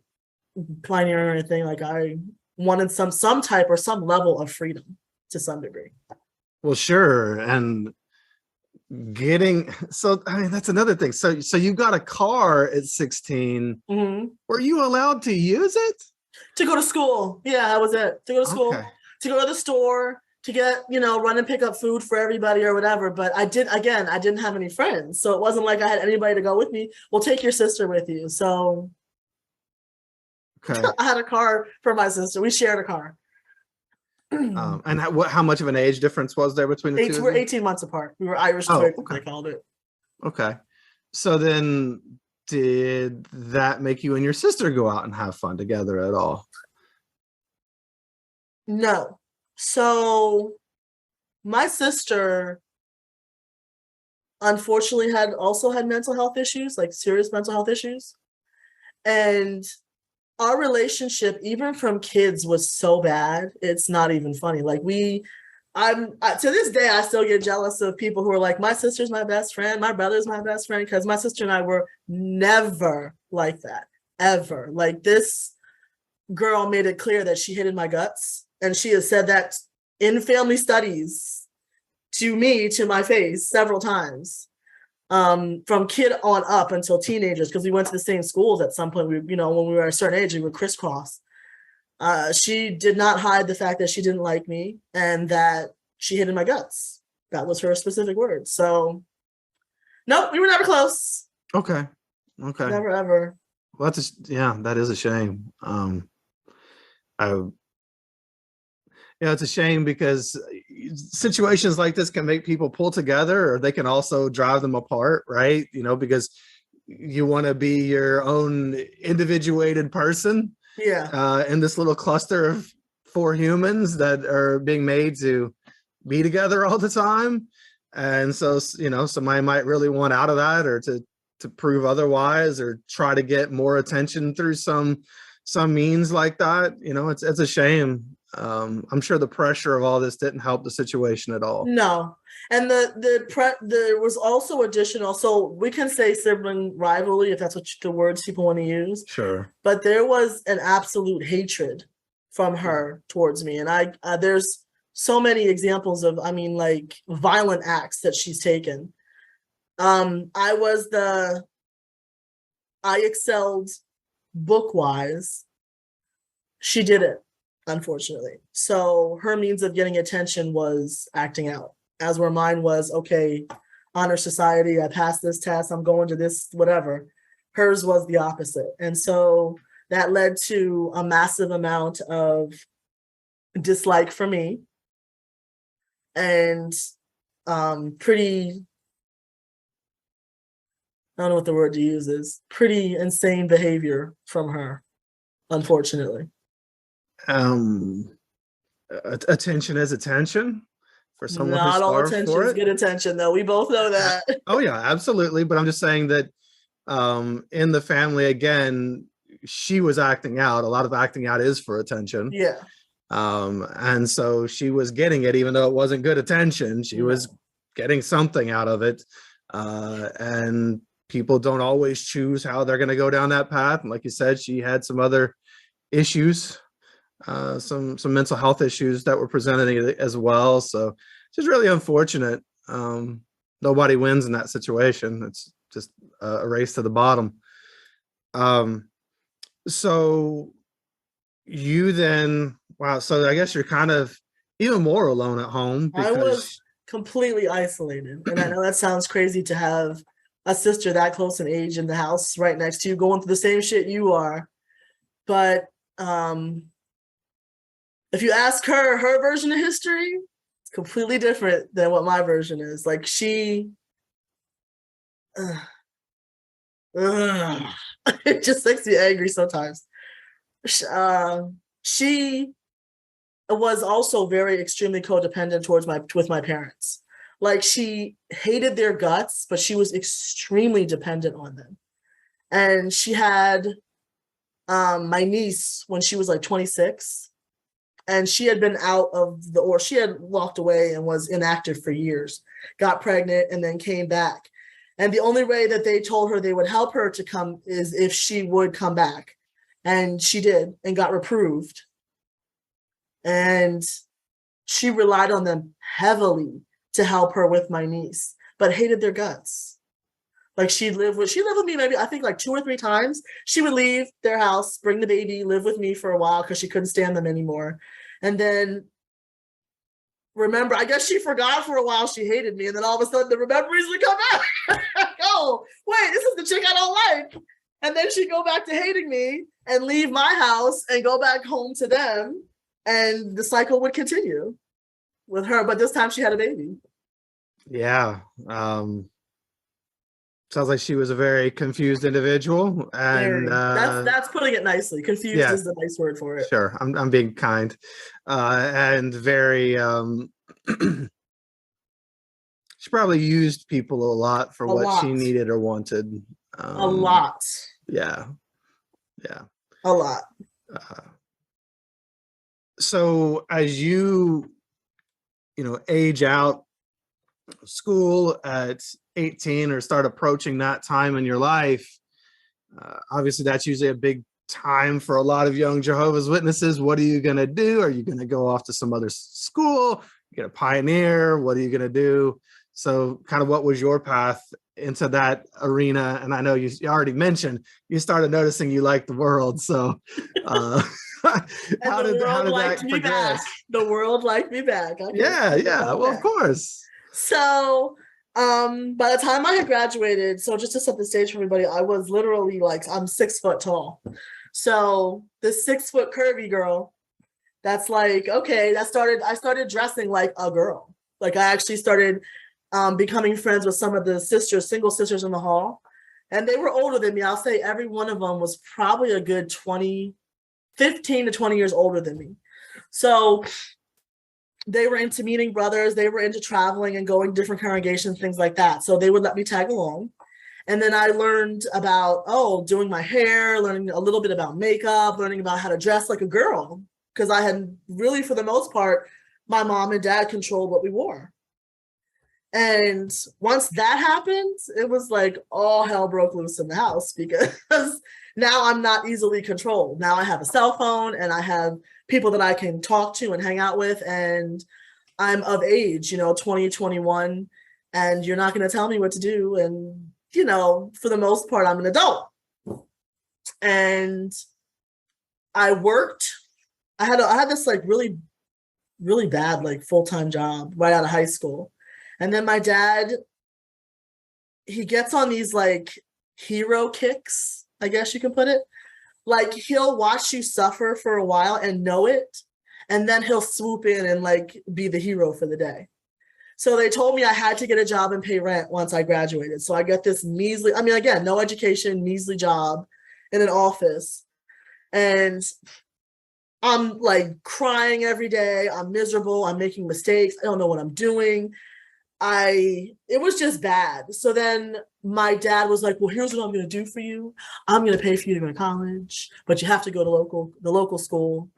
S1: pioneering or anything. Like, I wanted some type or some level of freedom to some degree.
S2: Well, sure. And that's another thing. So you got a car at 16.
S1: Mm-hmm.
S2: Were you allowed to use it?
S1: To go to school. Yeah, that was it. To go to school, to go to the store, to get, run and pick up food for everybody or whatever. But I didn't have any friends. So it wasn't like I had anybody to go with me. Well, take your sister with you. So I had a car for my sister. We shared a car.
S2: And how much of an age difference was there between the two?
S1: We're 18 months apart. We were Irish twins, they called it.
S2: Okay. So then did that make you and your sister go out and have fun together at all?
S1: No. So my sister unfortunately had mental health issues, like serious mental health issues. And our relationship, even from kids, was so bad, it's not even funny. Like to this day, I still get jealous of people who are like, my sister's my best friend, my brother's my best friend, because my sister and I were never like that, ever. Like, this girl made it clear that she hated my guts, and she has said that in family studies to me, to my face, several times. From kid on up until teenagers, because we went to the same schools at some point. When we were a certain age, we would crisscross. She did not hide the fact that she didn't like me and that she hated my guts. That was her specific word. So, no, we were never close.
S2: Okay.
S1: Never, ever.
S2: Well, that is a shame. It's a shame because situations like this can make people pull together, or they can also drive them apart, right? Because you want to be your own individuated person.
S1: Yeah.
S2: In this little cluster of 4 humans that are being made to be together all the time. And so, somebody might really want out of that, or to prove otherwise, or try to get more attention through some means like that. It's a shame. I'm sure the pressure of all this didn't help the situation at all.
S1: No. And there was also additional, so we can say sibling rivalry, if that's what the words people want to use.
S2: Sure.
S1: But there was an absolute hatred from her towards me. And there's so many examples of, like, violent acts that she's taken. I excelled book-wise. She didn't, unfortunately. So her means of getting attention was acting out, as where mine was, okay, honor society, I passed this test, I'm going to this, whatever. Hers was the opposite. And so that led to a massive amount of dislike for me, and pretty, I don't know what the word to use is, pretty insane behavior from her, unfortunately.
S2: Attention is attention for someone who's
S1: not all
S2: starved
S1: attention
S2: for
S1: is
S2: it.
S1: good attention, though. We both know that.
S2: Oh yeah, absolutely. But I'm just saying that in the family, again, she was acting out. A lot of acting out is for attention.
S1: Yeah.
S2: And so she was getting it, even though it wasn't good attention. She was getting something out of it. And people don't always choose how they're going to go down that path. And like you said, she had some other issues, some mental health issues that were presented as well. So it's just really unfortunate. Nobody wins in that situation. It's just a race to the bottom. So you then, wow. So I guess you're kind of even more alone at home, because
S1: completely isolated. And I know that sounds crazy to have a sister that close in age in the house right next to you going through the same shit you are. But if you ask her version of history, it's completely different than what my version is. Like it just makes me angry sometimes. She was also very extremely codependent with my parents. Like she hated their guts, but she was extremely dependent on them. And she had my niece when she was like 26, and she had been she had walked away and was inactive for years, got pregnant, and then came back. And the only way that they told her they would help her to come is if she would come back. And she did and got reproved. And she relied on them heavily to help her with my niece, but hated their guts. Like she lived with me maybe I think like 2 or 3 times. She would leave their house, bring the baby, live with me for a while because she couldn't stand them anymore. And then remember, I guess she forgot for a while she hated me, and then all of a sudden the memories would come back. Oh, wait, this is the chick I don't like. And then she'd go back to hating me and leave my house and go back home to them. And the cycle would continue with her. But this time she had a baby.
S2: Yeah. Sounds like she was a very confused individual. And
S1: that's putting it nicely. Confused is the nice word for it.
S2: Sure. I'm being kind. And very she probably used people a lot for what she needed or wanted.
S1: A lot.
S2: Yeah.
S1: A lot.
S2: So as you age out school at 18 or start approaching that time in your life, obviously that's usually a big time for a lot of young Jehovah's Witnesses. What are you going to do? Are you going to go off to some other school, get a pioneer? What are you going to do? So kind of what was your path into that arena? And I know you already mentioned you started noticing you liked the world. So how did that progress?
S1: The world liked me back.
S2: Yeah. Well, of course.
S1: So by the time I had graduated, so just to set the stage for everybody, I was literally like, I'm 6 foot tall. So this 6 foot curvy girl, that's like, okay, I started dressing like a girl. Like I actually started becoming friends with some of the single sisters in the hall. And they were older than me. I'll say every one of them was probably a good 15 to 20 years older than me. So they were into meeting brothers. They were into traveling and going to different congregations, things like that. So they would let me tag along. And then I learned about, doing my hair, learning a little bit about makeup, learning about how to dress like a girl. Because I had really, for the most part, my mom and dad controlled what we wore. And once that happened, it was like all hell broke loose in the house, because now I'm not easily controlled. Now I have a cell phone and I have people that I can talk to and hang out with, and I'm of age, 20, 21, and you're not going to tell me what to do. And, for the most part, I'm an adult. And I worked. I had this like really, really bad, like full-time job right out of high school. And then my dad, he gets on these like hero kicks, I guess you can put it. Like he'll watch you suffer for a while and know it, and then he'll swoop in and like be the hero for the day. So they told me I had to get a job and pay rent once I graduated. So I got this measly, again, no education, measly job in an office. And I'm like crying every day. I'm miserable. I'm making mistakes. I don't know what I'm doing. It was just bad. So then my dad was like, well, here's what I'm going to do for you. I'm going to pay for you to go to college, but you have to go to the local school.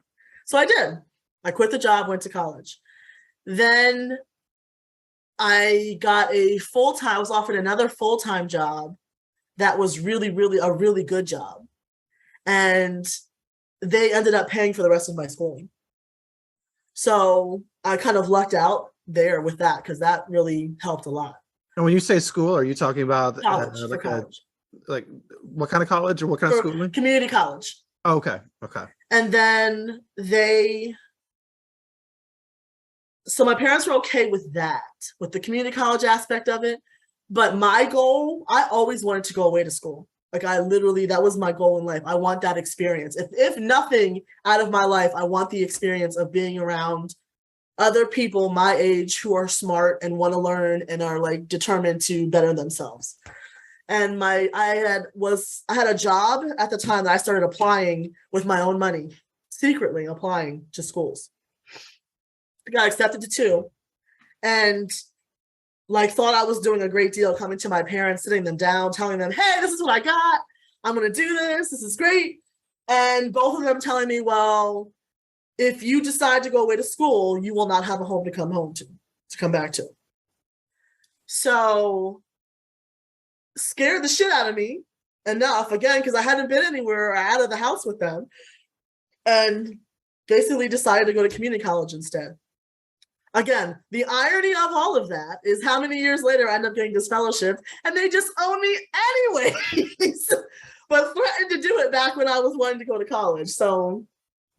S1: So I did. I quit the job, went to college. Then I got I was offered another full-time job that was really, really a really good job. And they ended up paying for the rest of my schooling. So I kind of lucked out there with that, because that really helped a lot.
S2: And when you say school, are you talking about
S1: college?
S2: Like what kind of college or what kind of schooling?
S1: Community college.
S2: Oh, okay.
S1: And then they So my parents were okay with that, with the community college aspect of it. But my goal, I always wanted to go away to school. Like I literally, that was my goal in life. I want that experience. If nothing out of my life, I want the experience of being around other people my age who are smart and want to learn and are like determined to better themselves. And I had a job at the time that I started applying with my own money, secretly applying to schools. I got accepted to 2, and like thought I was doing a great deal, coming to my parents, sitting them down, telling them, hey, this is what I got. I'm going to do this. This is great. And both of them telling me, well, if you decide to go away to school, you will not have a home to come back to. So scared the shit out of me enough, again, because I hadn't been anywhere or out of the house with them, and basically decided to go to community college instead. Again, the irony of all of that is how many years later I end up getting this fellowship and they just own me anyways, but threatened to do it back when I was wanting to go to college. So,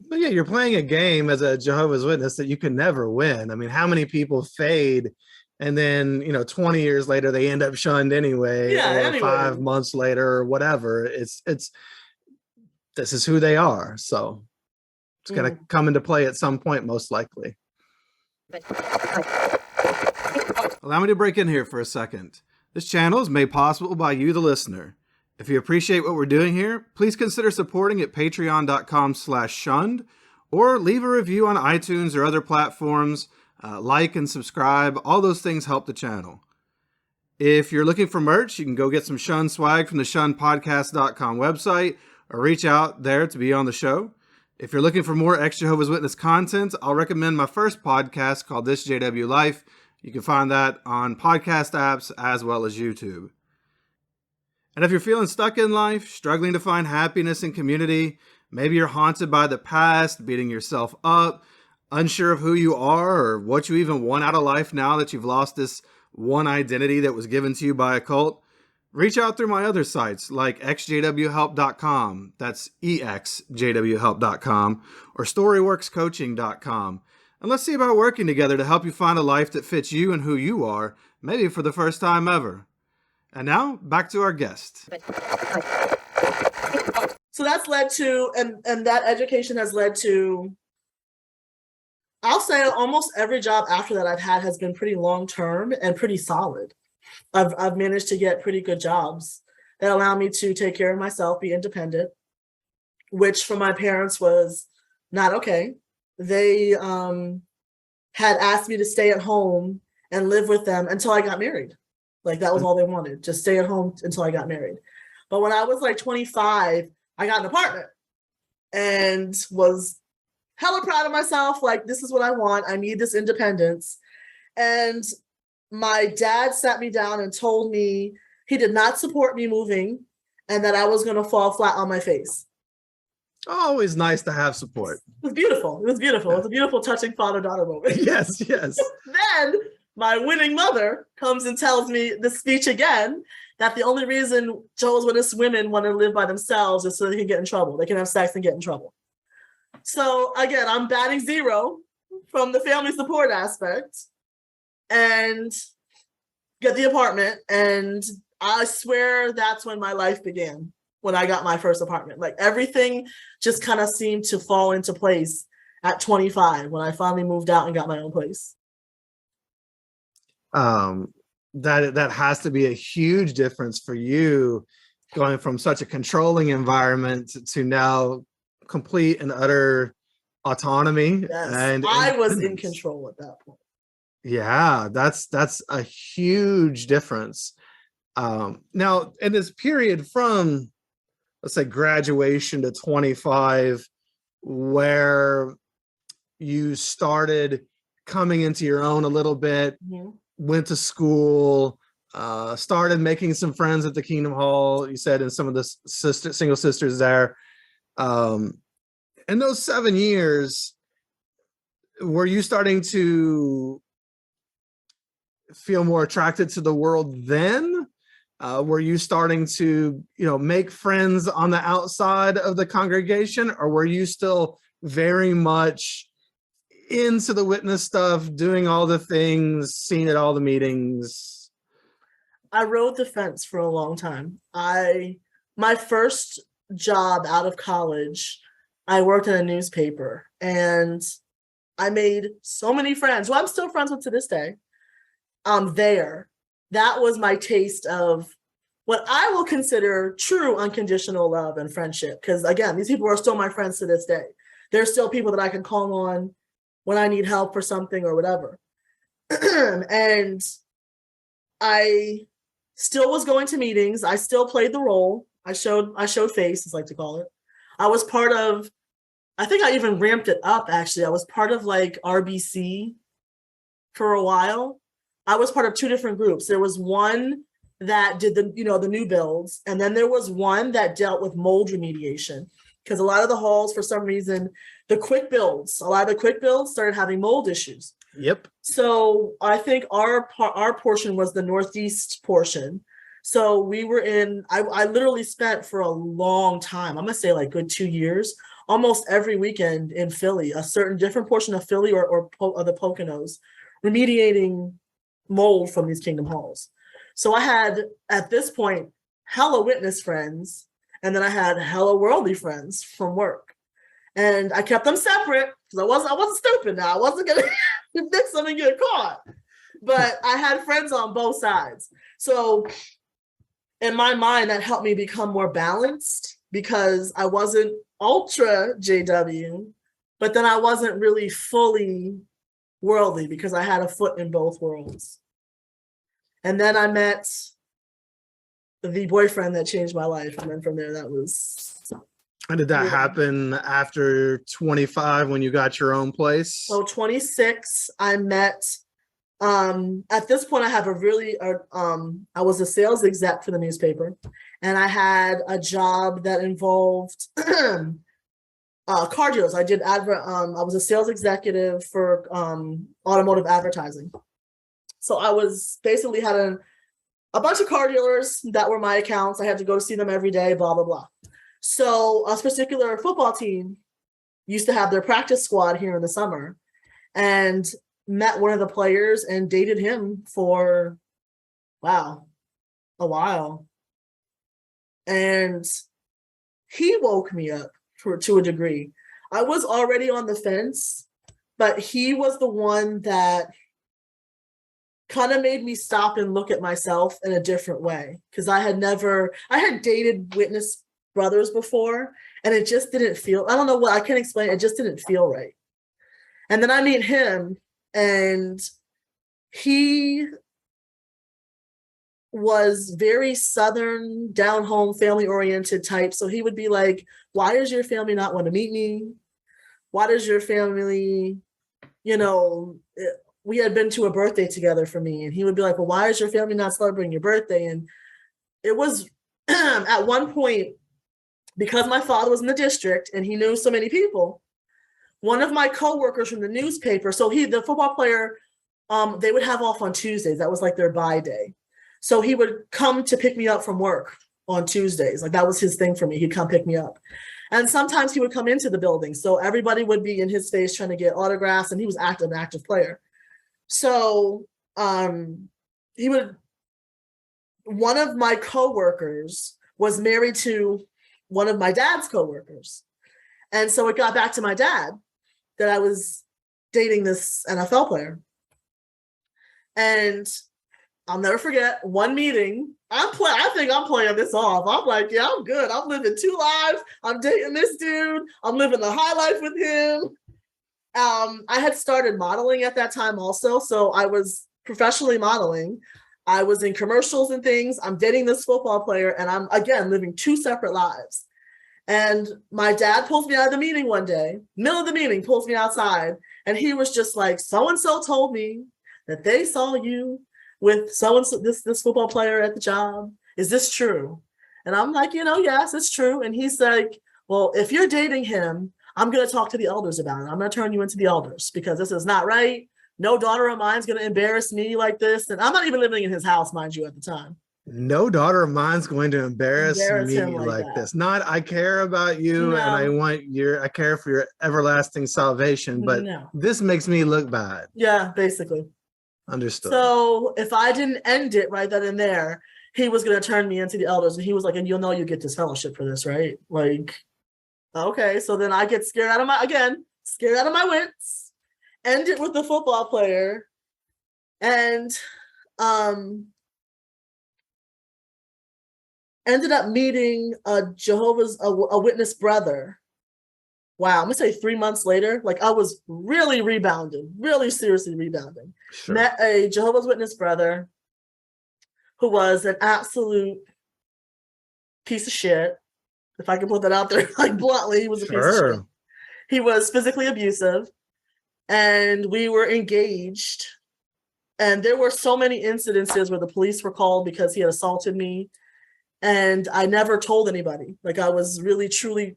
S2: but yeah, you're playing a game as a Jehovah's Witness that you can never win. I mean, how many people fade and then, 20 years later, they end up shunned anyway, or 5 months later or whatever. This is who they are. So it's going to come into play at some point, most likely. Allow me to break in here for a second. This channel is made possible by you, the listener. If you appreciate what we're doing here, please consider supporting at patreon.com/shunned, or leave a review on iTunes or other platforms. Like and subscribe. All those things help the channel. If you're looking for merch, you can go get some Shun swag from the shunnedpodcast.com website, or reach out there to be on the show. If you're looking for more ex-Jehovah's Witness content, I'll recommend my first podcast called This JW Life. You can find that on podcast apps as well as YouTube. And if you're feeling stuck in life, struggling to find happiness and community, maybe you're haunted by the past, beating yourself up, unsure of who you are or what you even want out of life now that you've lost this one identity that was given to you by a cult, reach out through my other sites like exjwhelp.com, that's exjwhelp.com, or storyworkscoaching.com. And let's see about working together to help you find a life that fits you and who you are, maybe for the first time ever. And now, back to our guest.
S1: So that's led to, and that education has led to, I'll say almost every job after that I've had has been pretty long-term and pretty solid. I've managed to get pretty good jobs that allow me to take care of myself, be independent, which for my parents was not okay. They had asked me to stay at home and live with them until I got married. Like that was all they wanted, just stay at home until I got married. But when I was like 25, I got an apartment and was hella proud of myself. Like, this is what I want. I need this independence. And my dad sat me down and told me he did not support me moving and that I was going to fall flat on my face.
S2: Always nice to have support.
S1: It was beautiful. It was beautiful. It was a beautiful, touching father-daughter moment.
S2: Yes, yes.
S1: Then my winning mother comes and tells me the speech again, that the only reason Jehovah's Witness women want to live by themselves is so they can get in trouble. They can have sex and get in trouble. So again, I'm batting zero from the family support aspect and get the apartment. And I swear that's when my life began, when I got my first apartment. Like everything just kind of seemed to fall into place at 25 when I finally moved out and got my own place.
S2: That has to be a huge difference for you, going from such a controlling environment to now complete and utter autonomy.
S1: Yes,
S2: and
S1: I was in control at that point.
S2: Yeah, that's a huge difference. Now, in this period from, let's say, graduation to 25, where you started coming into your own a little bit, went to school, started making some friends at the Kingdom Hall, you said, and some of the single sisters there. In those 7 years, were you starting to feel more attracted to the world then? Were you starting to, make friends on the outside of the congregation, or were you still very much into the witness stuff, doing all the things, seen at all the meetings?
S1: I rode the fence for a long time. My first job out of college, I worked in a newspaper, and I made so many friends, who I'm still friends with to this day. There, that was my taste of what I will consider true unconditional love and friendship. Because again, these people are still my friends to this day. They're still people that I can call on when I need help for something or whatever. And I still was going to meetings. I still played the role. I showed face, as I like to call it. I was part of, I think I even ramped it up, actually. I was part of like RBC for a while. I was part of two different groups. There was one that did the new builds, and then there was one that dealt with mold remediation, because a lot of the halls, for some reason, a lot of the quick builds started having mold issues.
S2: Yep.
S1: So I think our portion was the northeast portion. So we were I literally spent for a long time, I'm gonna say like good 2 years, almost every weekend in Philly, a certain different portion of Philly or the Poconos, remediating mold from these Kingdom halls. So I had, at this point, hella witness friends, and then I had hella worldly friends from work. And I kept them separate because I wasn't stupid now. I wasn't gonna mix them and get caught. But I had friends on both sides. So in my mind, that helped me become more balanced, because I wasn't ultra JW, but then I wasn't really fully worldly, because I had a foot in both worlds. And then I met the boyfriend that changed my life. And then from there, that was...
S2: And did that happen after 25 when you got your own place?
S1: So 26, I met... at this point, I have I was a sales exec for the newspaper, and I had a job that involved car dealers. I was a sales executive for automotive advertising. So I was basically had a bunch of car dealers that were my accounts. I had to go see them every day, blah, blah, blah. So a particular football team used to have their practice squad here in the summer, and met one of the players and dated him for, a while. And he woke me up to a degree. I was already on the fence, but he was the one that kind of made me stop and look at myself in a different way. Because I had dated witness brothers before, and it just didn't feel, I don't know what, I can't explain, it just didn't feel right. And then I meet him, and he was very Southern, down home, family oriented type. So he would be like, why does your family not want to meet me? Why does your family, we had been to a birthday together for me. And he would be like, well, why is your family not celebrating your birthday? And it was at one point, because my father was in the district and he knew so many people, one of my coworkers from the newspaper, so the football player, they would have off on Tuesdays. That was like their bye day. So he would come to pick me up from work on Tuesdays. Like that was his thing for me. He'd come pick me up. And sometimes he would come into the building. So everybody would be in his face trying to get autographs, and he was an active player. So one of my coworkers was married to one of my dad's coworkers. And so it got back to my dad that I was dating this NFL player. And I'll never forget one meeting. I think I'm playing this off. I'm like, yeah, I'm good. I'm living two lives. I'm dating this dude. I'm living the high life with him. I had started modeling at that time also. So I was professionally modeling. I was in commercials and things. I'm dating this football player, and I'm, again, living two separate lives. And my dad pulls me out of the meeting one day, middle of the meeting, pulls me outside. And he was just like, so-and-so told me that they saw you with so-and-so, this football player at the job. Is this true? And I'm like, yes, it's true. And he's like, well, if you're dating him, I'm going to talk to the elders about it. I'm going to turn you into the elders, because this is not right. No daughter of mine's going to embarrass me like this. And I'm not even living in his house, mind you, at the time.
S2: no daughter of mine's going to embarrass
S1: him
S2: me
S1: like
S2: like
S1: that.
S2: this. Not, I care about you and
S1: No,
S2: I care for your everlasting salvation, but
S1: no.
S2: this makes me look bad.
S1: Yeah, basically.
S2: Understood.
S1: So if I didn't end it right then and there, he was going to turn me into the elders. And he was like, and you'll know you get this fellowship for this, right? Like, okay. So then I get scared out of my wits, end it with the football player, and ended up meeting a witness brother. Wow, I'm gonna say 3 months later, like I was really rebounding, really seriously rebounding.
S2: Sure.
S1: Met a Jehovah's Witness brother who was an absolute piece of shit. If I can put that out there, like bluntly, he was a piece of shit. He was physically abusive, and we were engaged. And there were so many incidences where the police were called because he had assaulted me. And I never told anybody. Like I was really, truly,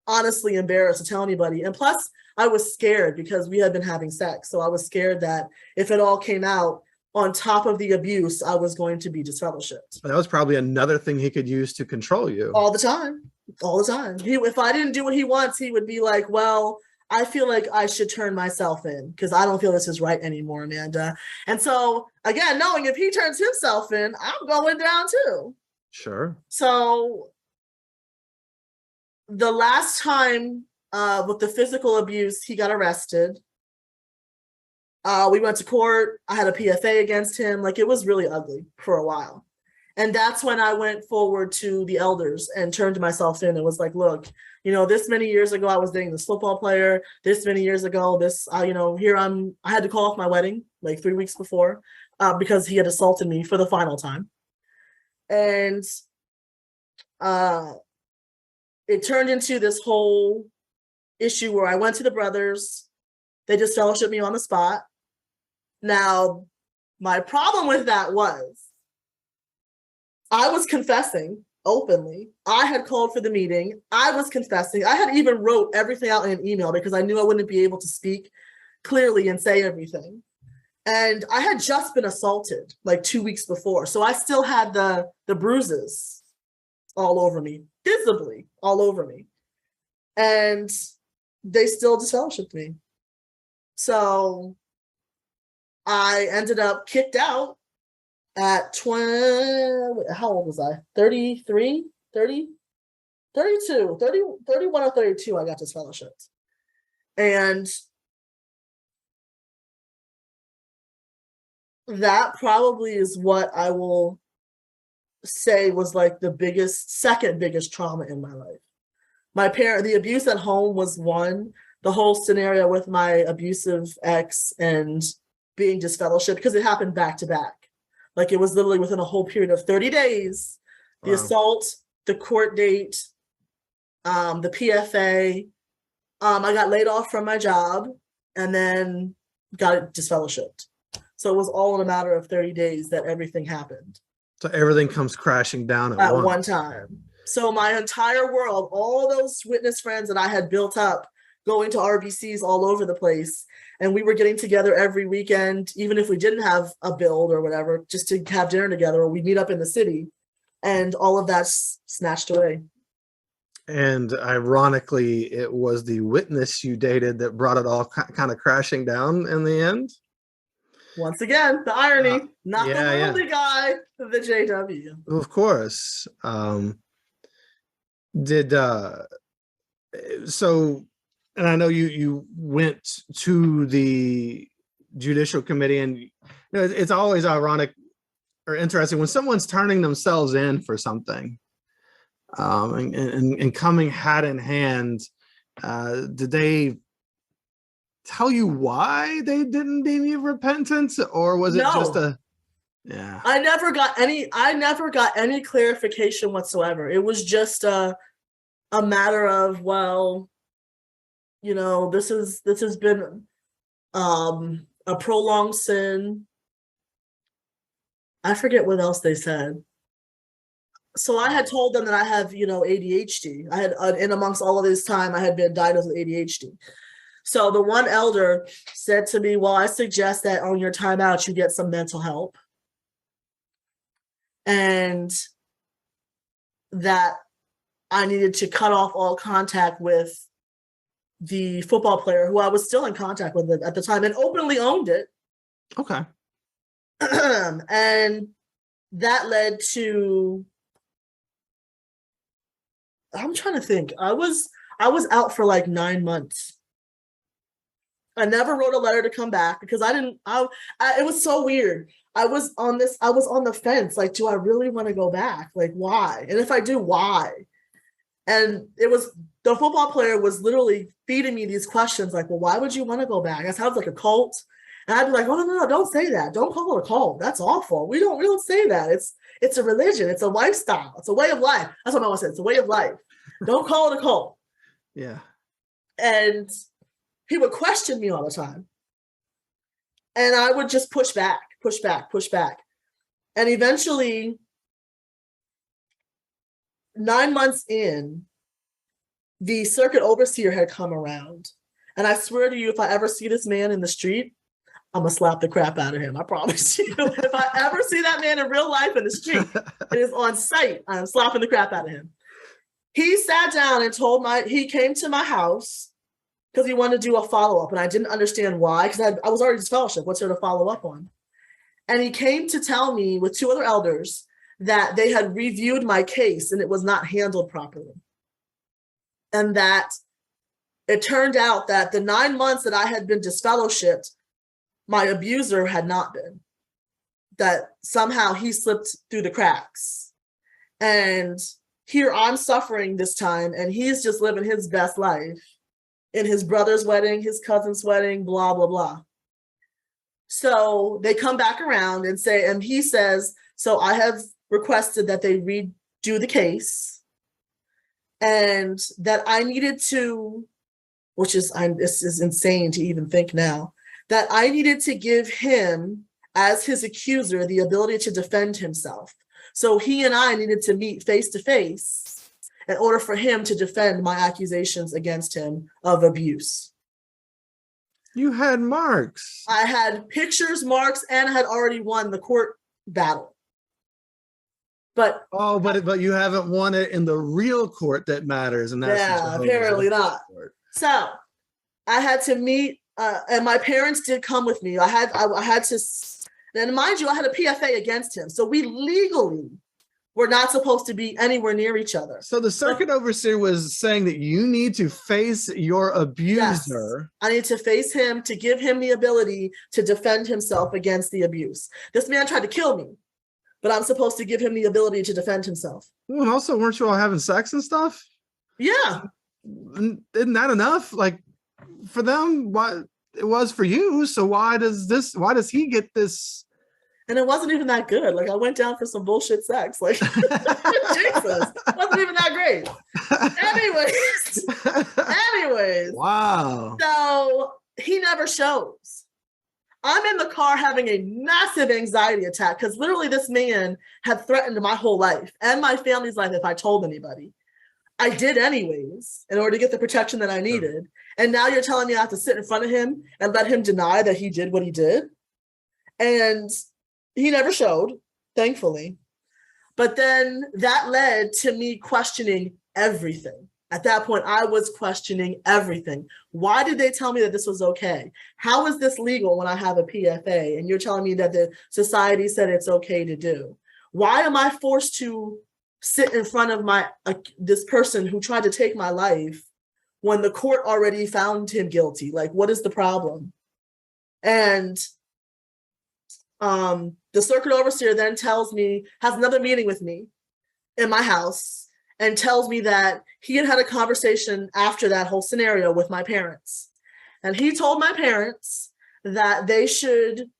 S1: honestly embarrassed to tell anybody. And plus, I was scared because we had been having sex. So I was scared that if it all came out on top of the abuse, I was going to be disfellowshipped.
S2: That was probably another thing he could use to control you.
S1: All the time. All the time. If I didn't do what he wants, he would be like, well, I feel like I should turn myself in because I don't feel this is right anymore, Amanda. And so, again, knowing if he turns himself in, I'm going down too.
S2: Sure.
S1: So the last time with the physical abuse, he got arrested. We went to court. I had a PFA against him. Like it was really ugly for a while. And that's when I went forward to the elders and turned myself in and was like, look, this many years ago, I was dating this football player. This many years ago, I had to call off my wedding like 3 weeks before because he had assaulted me for the final time. And it turned into this whole issue where I went to the brothers. They just fellowshipped me on the spot. Now, my problem with that was I was confessing openly. I had called for the meeting. I was confessing. I had even wrote everything out in an email because I knew I wouldn't be able to speak clearly and say everything. And I had just been assaulted like 2 weeks before. So I still had the bruises all over me, visibly all over me. And they still disfellowshipped me. So I ended up kicked out at 20, how old was I? 33, 30, 32, 30, 31 or 32, I got disfellowshipped. And that probably is what I will say was like the second biggest trauma in my life. The abuse at home was one, the whole scenario with my abusive ex and being disfellowshipped, because it happened back to back. Like it was literally within a whole period of 30 days, the assault, the court date, the PFA. I got laid off from my job and then got disfellowshipped. So it was all in a matter of 30 days that everything happened.
S2: So everything comes crashing down
S1: at one time. So my entire world, all those witness friends that I had built up, going to RBCs all over the place, and we were getting together every weekend, even if we didn't have a build or whatever, just to have dinner together, or we meet up in the city, and all of that's snatched away.
S2: And ironically, it was the witness you dated that brought it all kind of crashing down in the end.
S1: Once again, the irony, not the worldly guy, the JW.
S2: Of course. So, and I know you went to the judicial committee, and it's always ironic or interesting when someone's turning themselves in for something, and coming hat in hand. Did they tell you why they didn't deem you repentant, or was it just a? Yeah,
S1: I never got any clarification whatsoever. It was just a matter of, well, this has been a prolonged sin. I forget what else they said. So I had told them that I have, ADHD. I had, in amongst all of this time, I had been diagnosed with ADHD. So the one elder said to me, well, I suggest that on your time out, you get some mental help. and that I needed to cut off all contact with the football player who I was still in contact with at the time and openly owned it.
S2: Okay.
S1: And that led to, I'm trying to think. I was out for like 9 months. I never wrote a letter to come back because it was so weird. I was on the fence. Like, do I really want to go back? Like, why? And if I do, why? And the football player was literally feeding me these questions like, well, why would you want to go back? That sounds like a cult. And I'd be like, oh, no, don't say that. Don't call it a cult. That's awful. We don't say that. It's a religion. It's a lifestyle. It's a way of life. That's what I want to say. It's a way of life. Don't call it a cult.
S2: Yeah.
S1: And he would question me all the time. And I would just push back. And eventually, 9 months in, the circuit overseer had come around. And I swear to you, if I ever see this man in the street, I'm going to slap the crap out of him. I promise you. If I ever see that man in real life in the street, it is on sight. I'm slapping the crap out of him. He sat down and he came to my house because he wanted to do a follow-up. And I didn't understand why, because I was already disfellowship. What's there to follow up on? And he came to tell me with 2 other elders that they had reviewed my case and it was not handled properly. And that it turned out that the 9 months that I had been disfellowshipped, my abuser had not been. That somehow he slipped through the cracks. And here I'm suffering this time, and he's just living his best life in his brother's wedding, his cousin's wedding, blah, blah, blah. So they come back around and he says, so I have requested that they redo the case, and that I needed to, this is insane to even think now, that I needed to give him, as his accuser, the ability to defend himself. So he and I needed to meet face to face in order for him to defend my accusations against him of abuse.
S2: You had marks.
S1: I had pictures, marks, and I had already won the court battle. But
S2: you haven't won it in the real court that matters, and that's
S1: apparently not. So I had to meet, and my parents did come with me. I had to, and mind you, I had a PFA against him, so we legally were not supposed to be anywhere near each other.
S2: So the circuit overseer was saying that you need to face your abuser.
S1: Yes, I need to face him to give him the ability to defend himself against the abuse. This man tried to kill me, but I'm supposed to give him the ability to defend himself.
S2: Well, and also, weren't you all having sex and stuff?
S1: Yeah.
S2: Isn't that enough? Like, for them, why it was for you. So why does he get this?
S1: And it wasn't even that good. Like, I went down for some bullshit sex. Like, Jesus, it wasn't even that great. Anyways.
S2: Wow.
S1: So he never shows. I'm in the car having a massive anxiety attack because literally this man had threatened my whole life and my family's life if I told anybody. I did anyways in order to get the protection that I needed. And now you're telling me I have to sit in front of him and let him deny that he did what he did. And he never showed, thankfully. But then that led to me questioning everything. At that point, I was questioning everything. Why did they tell me that this was okay? How is this legal when I have a PFA? And you're telling me that the society said it's okay to do. Why am I forced to sit in front of this person who tried to take my life when the court already found him guilty? Like, what is the problem? And the circuit overseer then has another meeting with me in my house and tells me that he had a conversation after that whole scenario with my parents. And he told my parents that they should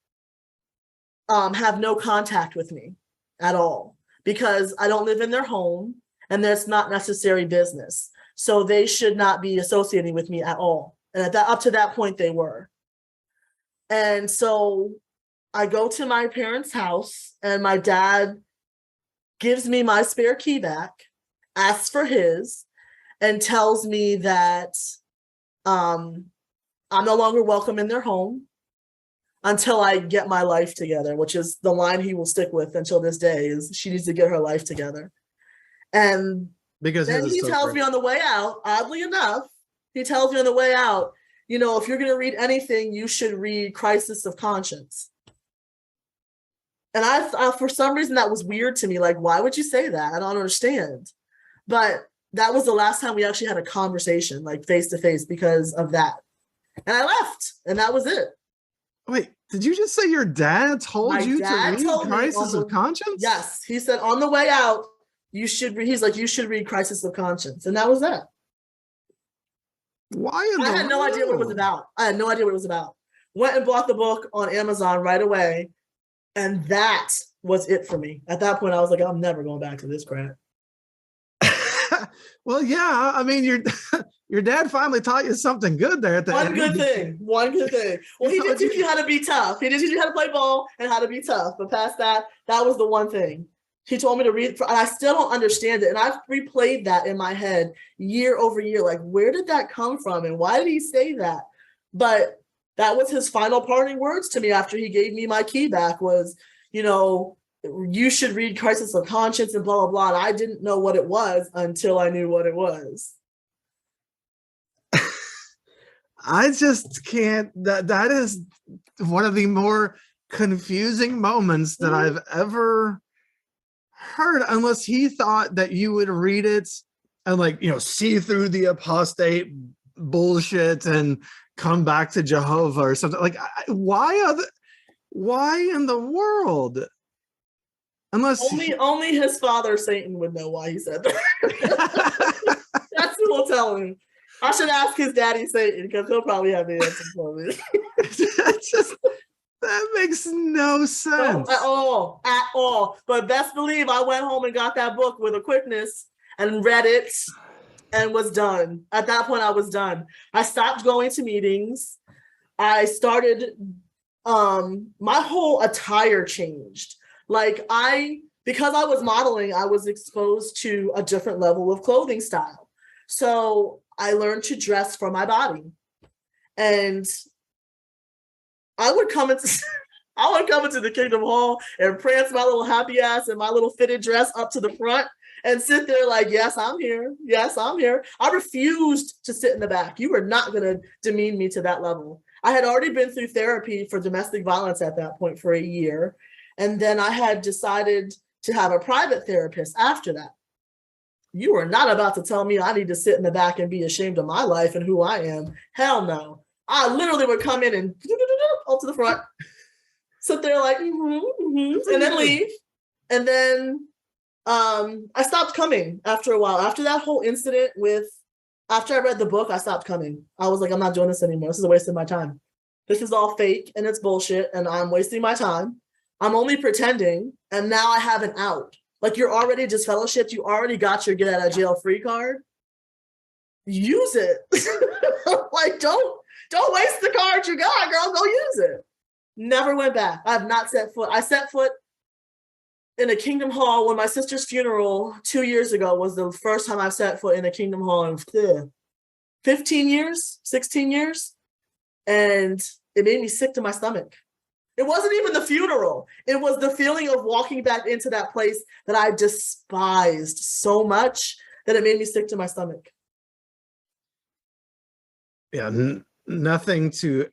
S1: have no contact with me at all because I don't live in their home and that's not necessary business. So they should not be associating with me at all. And up to that point, they were. And so I go to my parents' house and my dad gives me my spare key back, asks for his, and tells me that I'm no longer welcome in their home. until I get my life together, which is the line he will stick with until this day, is she needs to get her life together. And
S2: Because
S1: then he tells me on the way out, oddly enough, he tells me on the way out, you know, if you're going to read anything, you should read Crisis of Conscience. And I, for some reason, that was weird to me. Like, why would you say that? I don't understand. But that was the last time we actually had a conversation, like face to face, because of that. And I left, and that was it.
S2: Wait, did you just say your dad told
S1: My
S2: you
S1: dad
S2: to
S1: told
S2: read
S1: me
S2: Crisis of Conscience?
S1: Yes, he said on the way out, you should read. He's like, you should read Crisis of Conscience, and that was that.
S2: Why in the
S1: I had no idea what it was about. I had no idea what it was about. Went and bought the book on Amazon right away, and that was it for me. At that point, I was like, I'm never going back to this crap.
S2: Well, yeah. I mean, your dad finally taught you something good there at the
S1: One
S2: end.
S1: good thing. One good thing. Well, he did teach you how to be tough. He did teach you how to play ball and how to be tough. But past that, that was the one thing. He told me to read, and I still don't understand it. And I've replayed that in my head year over year. Like, where did that come from? And why did he say that? But that was his final parting words to me after he gave me my key back was, you know, you should read Crisis of Conscience and blah, blah, blah. And I didn't know what it was until I knew what it was.
S2: I just can't. That is one of the more confusing moments that I've ever heard, unless he thought that you would read it and, like, you know, see through the apostate bullshit and come back to Jehovah or something. Like, why in the world? Unless
S1: only his father Satan would know why he said that. That's who will tell him. I should ask his daddy Satan because he'll probably have the answer for me.
S2: That makes no sense.
S1: No, at all. But best believe I went home and got that book with a quickness and read it and was done. At that point, I was done. I stopped going to meetings. I started, my whole attire changed. Like because I was modeling, I was exposed to a different level of clothing style. So I learned to dress for my body. And I would come into the Kingdom Hall and prance my little happy ass in my little fitted dress up to the front and sit there like, yes, I'm here. Yes, I'm here. I refused to sit in the back. You were not going to demean me to that level. I had already been through therapy for domestic violence at that point for a year. And then I had decided to have a private therapist after that. You are not about to tell me I need to sit in the back and be ashamed of my life and who I am. Hell no. I literally would come in and up to the front, sit there like, and then leave. And then I stopped coming after a while. After that whole incident after I read the book, I stopped coming. I was like, I'm not doing this anymore. This is a waste of my time. This is all fake and it's bullshit and I'm wasting my time. I'm only pretending. And now I have an out. Like, you're already disfellowshipped. You already got your get out of jail free card. Use it. Like, don't waste the card you got, girl. Go use it. Never went back. I have not set foot. I set foot in a Kingdom Hall when my sister's funeral 2 years ago was the first time I've set foot in a Kingdom Hall in 15 years, 16 years. And it made me sick to my stomach. It wasn't even the funeral. It was the feeling of walking back into that place that I despised so much that it made me sick to my stomach.
S2: Yeah, nothing to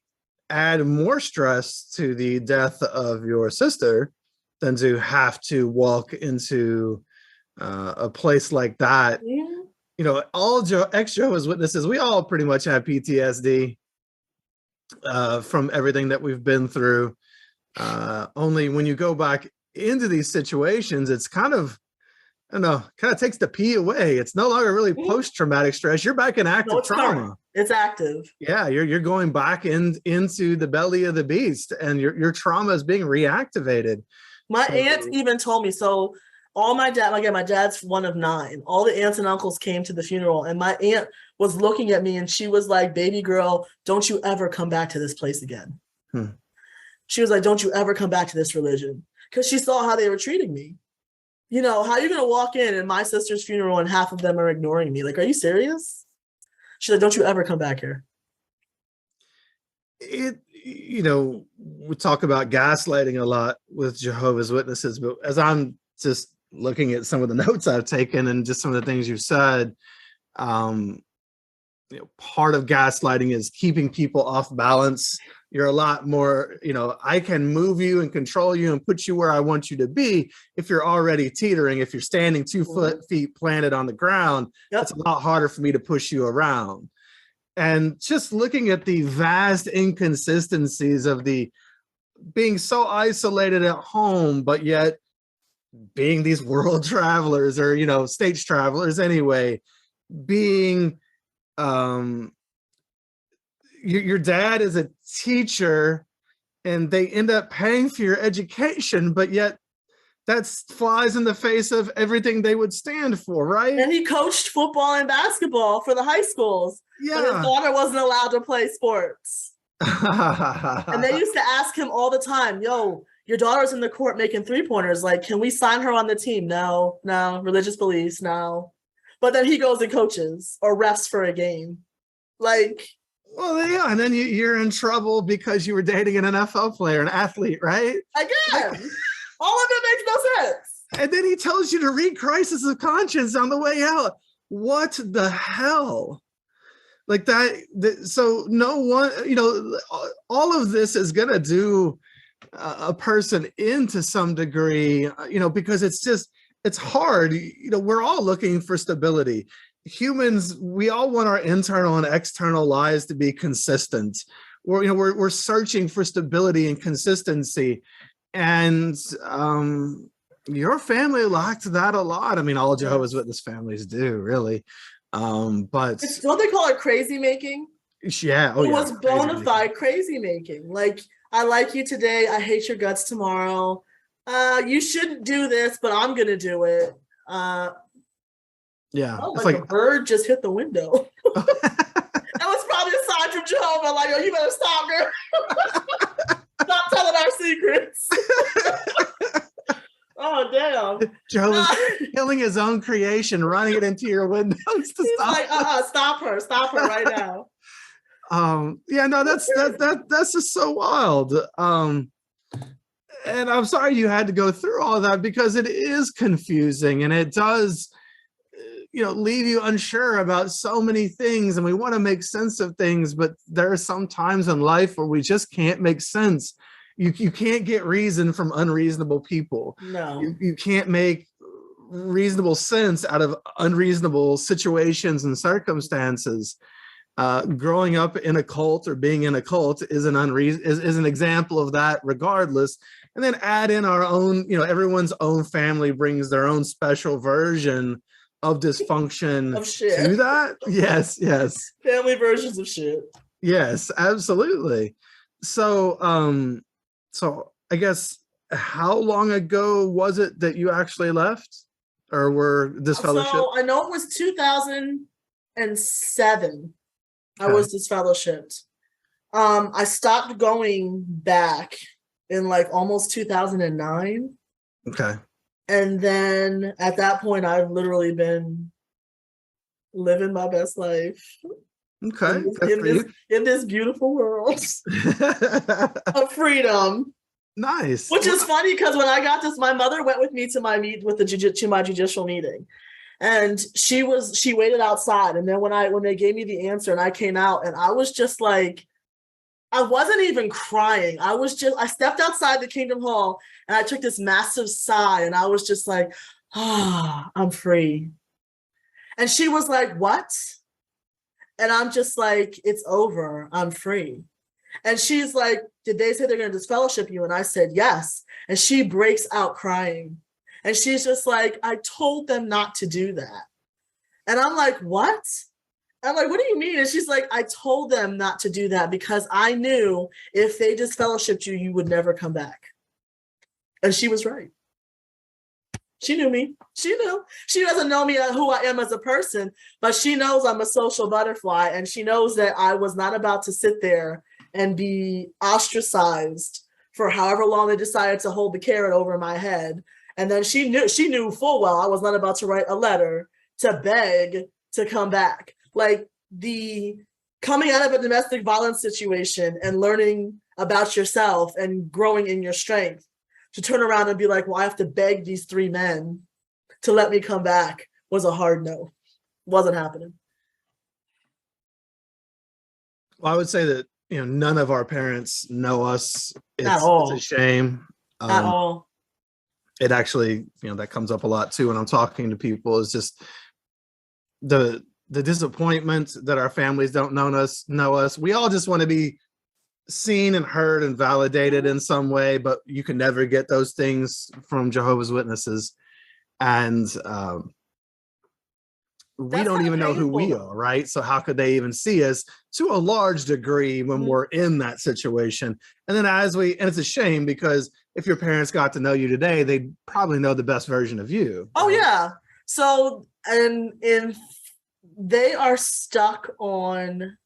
S2: add more stress to the death of your sister than to have to walk into a place like that. Yeah. You know, all ex-JWs witnesses, we all pretty much have PTSD from everything that we've been through. Only when you go back into these situations, it's kind of, I don't know, kind of takes the P away. It's no longer really post-traumatic stress. You're back in active trauma.
S1: It's active.
S2: Yeah, you're going back into the belly of the beast, and your trauma is being reactivated.
S1: My aunt even told me, so all my dad's one of 9. All the aunts and uncles came to the funeral, and my aunt was looking at me and she was like, baby girl, don't you ever come back to this place again. She was like, don't you ever come back to this religion. Because she saw how they were treating me. You know, how are you going to walk in my sister's funeral and half of them are ignoring me? Like, are you serious? She's like, don't you ever come back here.
S2: We talk about gaslighting a lot with Jehovah's Witnesses, but as I'm just looking at some of the notes I've taken and just some of the things you've said, part of gaslighting is keeping people off balance. You're a lot more, I can move you and control you and put you where I want you to be. If you're already teetering, if you're standing 2 feet planted on the ground, it's a lot harder for me to push you around. And just looking at the vast inconsistencies of the being so isolated at home, but yet being these world travelers or, stage travelers anyway, being, your dad is a teacher and they end up paying for your education, but yet that flies in the face of everything they would stand for, right?
S1: And he coached football and basketball for the high schools.
S2: Yeah.
S1: But his daughter wasn't allowed to play sports. And they used to ask him all the time, yo, your daughter's in the court making 3-pointers. Like, can we sign her on the team? No, religious beliefs, no. But then he goes and coaches or refs for a game. Like,
S2: well, yeah, and then you're in trouble because you were dating an NFL player, an athlete, right?
S1: Again, all of it makes no sense.
S2: And then he tells you to read Crisis of Conscience on the way out. What the hell? Like that, so no one, all of this is going to do a person into some degree, because it's hard. We're all looking for stability. Humans, we all want our internal and external lives to be consistent. We're searching for stability and consistency. And your family lacked that a lot. I mean, all Jehovah's Witness families do, really. But
S1: don't they call it crazy making?
S2: Yeah.
S1: It was bona fide crazy making. Like, I like you today, I hate your guts tomorrow. You shouldn't do this, but I'm gonna do it.
S2: Yeah.
S1: It's like a bird just hit the window. That was probably a sign from Jehovah, like, yo, you better stop, girl. Stop telling our secrets. Oh, damn.
S2: Jehovah's killing his own creation, running it into your windows to
S1: He's
S2: stop.
S1: like, stop her right now.
S2: That's just so wild. And I'm sorry you had to go through all of that, because it is confusing and it does, leave you unsure about so many things, and we want to make sense of things, but there are some times in life where we just can't make sense. You can't get reason from unreasonable people.
S1: No.
S2: You can't make reasonable sense out of unreasonable situations and circumstances. Growing up in a cult or being in a cult is an example of that regardless. And then add in our own, everyone's own family brings their own special version of dysfunction to that. Yes.
S1: Family versions of shit.
S2: Yes, absolutely. So I guess, how long ago was it that you actually left or were disfellowshipped?
S1: So I know it was 2007. I was disfellowshipped. I stopped going back in like almost 2009.
S2: Okay.
S1: And then at that point, I've literally been living my best life.
S2: Okay.
S1: In this beautiful world of freedom.
S2: Nice.
S1: Which is funny, because when I got this, my mother went with me to my judicial meeting. And she waited outside. And then when they gave me the answer and I came out, and I was just like, I wasn't even crying. I stepped outside the Kingdom Hall and I took this massive sigh, and I was just like, I'm free. And she was like, what? And I'm just like, it's over. I'm free. And she's like, did they say they're going to disfellowship you? And I said, yes. And she breaks out crying. And she's just like, I told them not to do that. And I'm like, what? I'm like, what do you mean? And she's like, I told them not to do that because I knew if they disfellowshipped you, you would never come back. And she was right. She knew me. She knew. She doesn't know me who I am as a person, but she knows I'm a social butterfly. And she knows that I was not about to sit there and be ostracized for however long they decided to hold the carrot over my head. And then she knew full well I was not about to write a letter to beg to come back. Like, the coming out of a domestic violence situation and learning about yourself and growing in your strength, to turn around and be like, well, I have to beg these 3 men to let me come back, was a hard no. Wasn't happening.
S2: Well, I would say that, none of our parents know us.
S1: At all.
S2: It's a shame.
S1: At all.
S2: It actually, that comes up a lot too when I'm talking to people, is just the disappointment that our families don't know us. We all just want to be seen and heard and validated in some way, but you can never get those things from Jehovah's Witnesses. And we don't even know who we are, right? So how could they even see us to a large degree when we're in that situation? And then and it's a shame, because if your parents got to know you today, they probably know the best version of you.
S1: Oh, right? Yeah. So, and they are stuck on,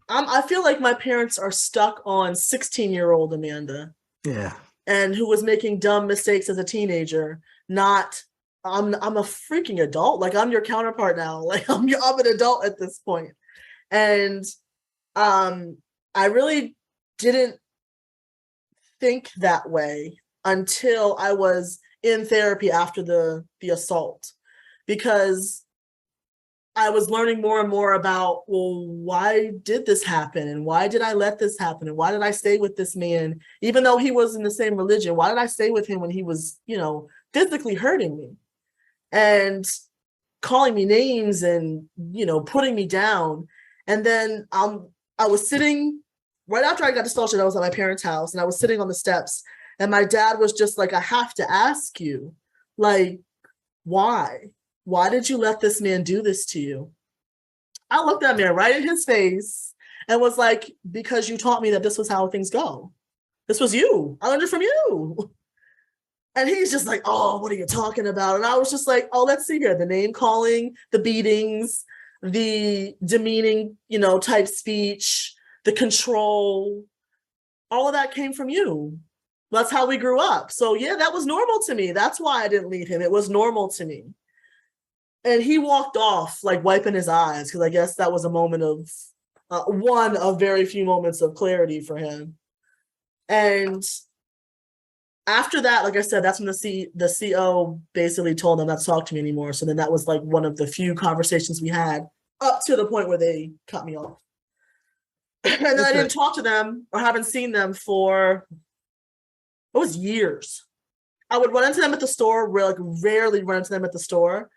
S1: I feel like my parents are stuck on 16-year-old Amanda.
S2: Yeah.
S1: And who was making dumb mistakes as a teenager, not, I'm a freaking adult. Like, I'm your counterpart now. Like, I'm an adult at this point. And I really didn't think that way until I was in therapy after the assault, because I was learning more and more about, well, why did this happen? And why did I let this happen? And why did I stay with this man, even though he was in the same religion? Why did I stay with him when he was, physically hurting me and calling me names and, putting me down? And then I was sitting right after I got dispelled. I was at my parents' house, and I was sitting on the steps, and my dad was just like, I have to ask you, like, why? Why did you let this man do this to you? I looked that man right in his face and was like, because you taught me that this was how things go. This was you. I learned it from you. And he's just like, oh, what are you talking about? And I was just like, oh, let's see here. The name calling, the beatings, the demeaning, type speech, the control, all of that came from you. That's how we grew up. So yeah, that was normal to me. That's why I didn't leave him. It was normal to me. And he walked off, like, wiping his eyes, because I guess that was a moment of, one of very few moments of clarity for him. And after that, like I said, that's when the CO basically told them not to talk to me anymore. So then that was like one of the few conversations we had, up to the point where they cut me off. And then I didn't talk to them or haven't seen them for, it was years. I would run into them at the store, rarely run into them at the store.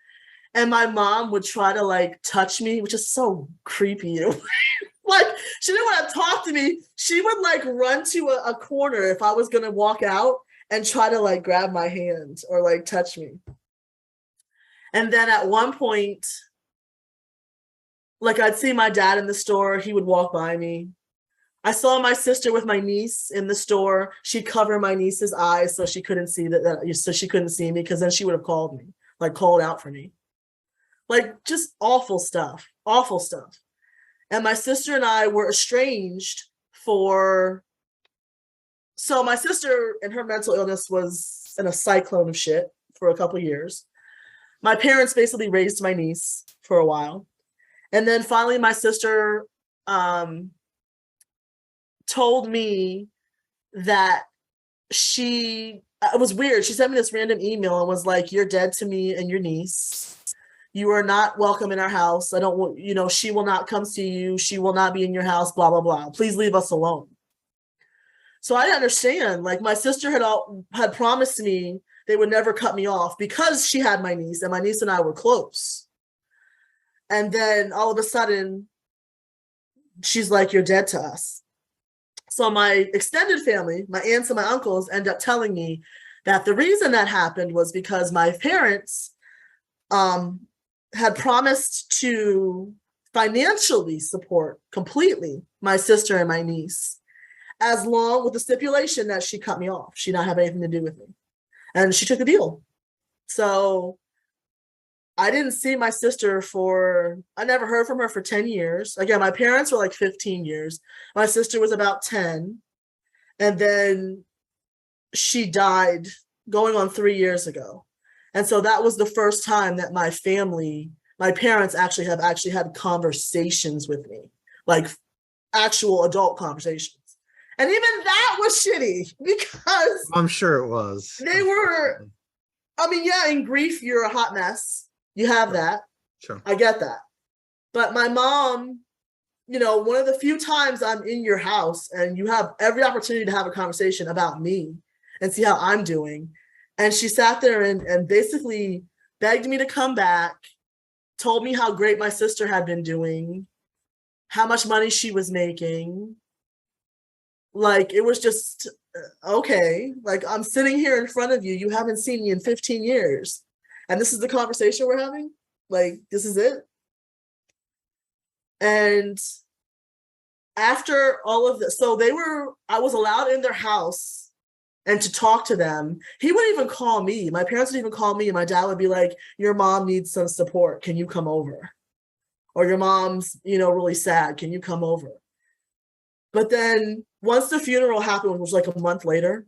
S1: And my mom would try to, like, touch me, which is so creepy. Like, she didn't want to talk to me. She would, like, run to a corner if I was going to walk out and try to, like, grab my hand or, like, touch me. And then at one point, like, I'd see my dad in the store. He would walk by me. I saw my sister with my niece in the store. She'd cover my niece's eyes so she couldn't see so she couldn't see me, because then she would have called me, like, called out for me. Like, just awful stuff. And my sister and I were estranged so my sister and her mental illness was in a cyclone of shit for a couple of years. My parents basically raised my niece for a while. And then finally my sister told me that it was weird. She sent me this random email and was like, you're dead to me and your niece. You are not welcome in our house. I don't want, she will not come see you. She will not be in your house, blah, blah, blah. Please leave us alone. So I understand, like, my sister had promised me they would never cut me off because she had my niece, and my niece and I were close. And then all of a sudden, she's like, you're dead to us. So my extended family, my aunts and my uncles, end up telling me that the reason that happened was because my parents had promised to financially support completely my sister and my niece, as long with the stipulation that she cut me off. She not have anything to do with me. And she took the deal. So I didn't see my sister I never heard from her for 10 years. Again, my parents were like 15 years. My sister was about 10. And then she died going on 3 years ago. And so that was the first time that my parents actually had conversations with me like actual adult conversations. And even that was shitty because
S2: I'm sure it was.
S1: They were, I mean, yeah, in grief, you're a hot mess. You have that.
S2: Sure.
S1: I get that. But my mom, you know, one of the few times I'm in your house and you have every opportunity to have a conversation about me and see how I'm doing. And she sat there and basically begged me to come back, told me how great my sister had been doing, how much money she was making. Like, it was just, okay, like, I'm sitting here in front of you. You haven't seen me in 15 years. And this is the conversation we're having? Like, this is it? And after all of this, so I was allowed in their house and to talk to them. He wouldn't even call me. My parents would even call me, and my dad would be like, your mom needs some support. Can you come over? Or your mom's, you know, really sad. Can you come over? But then once the funeral happened, which was like a month later,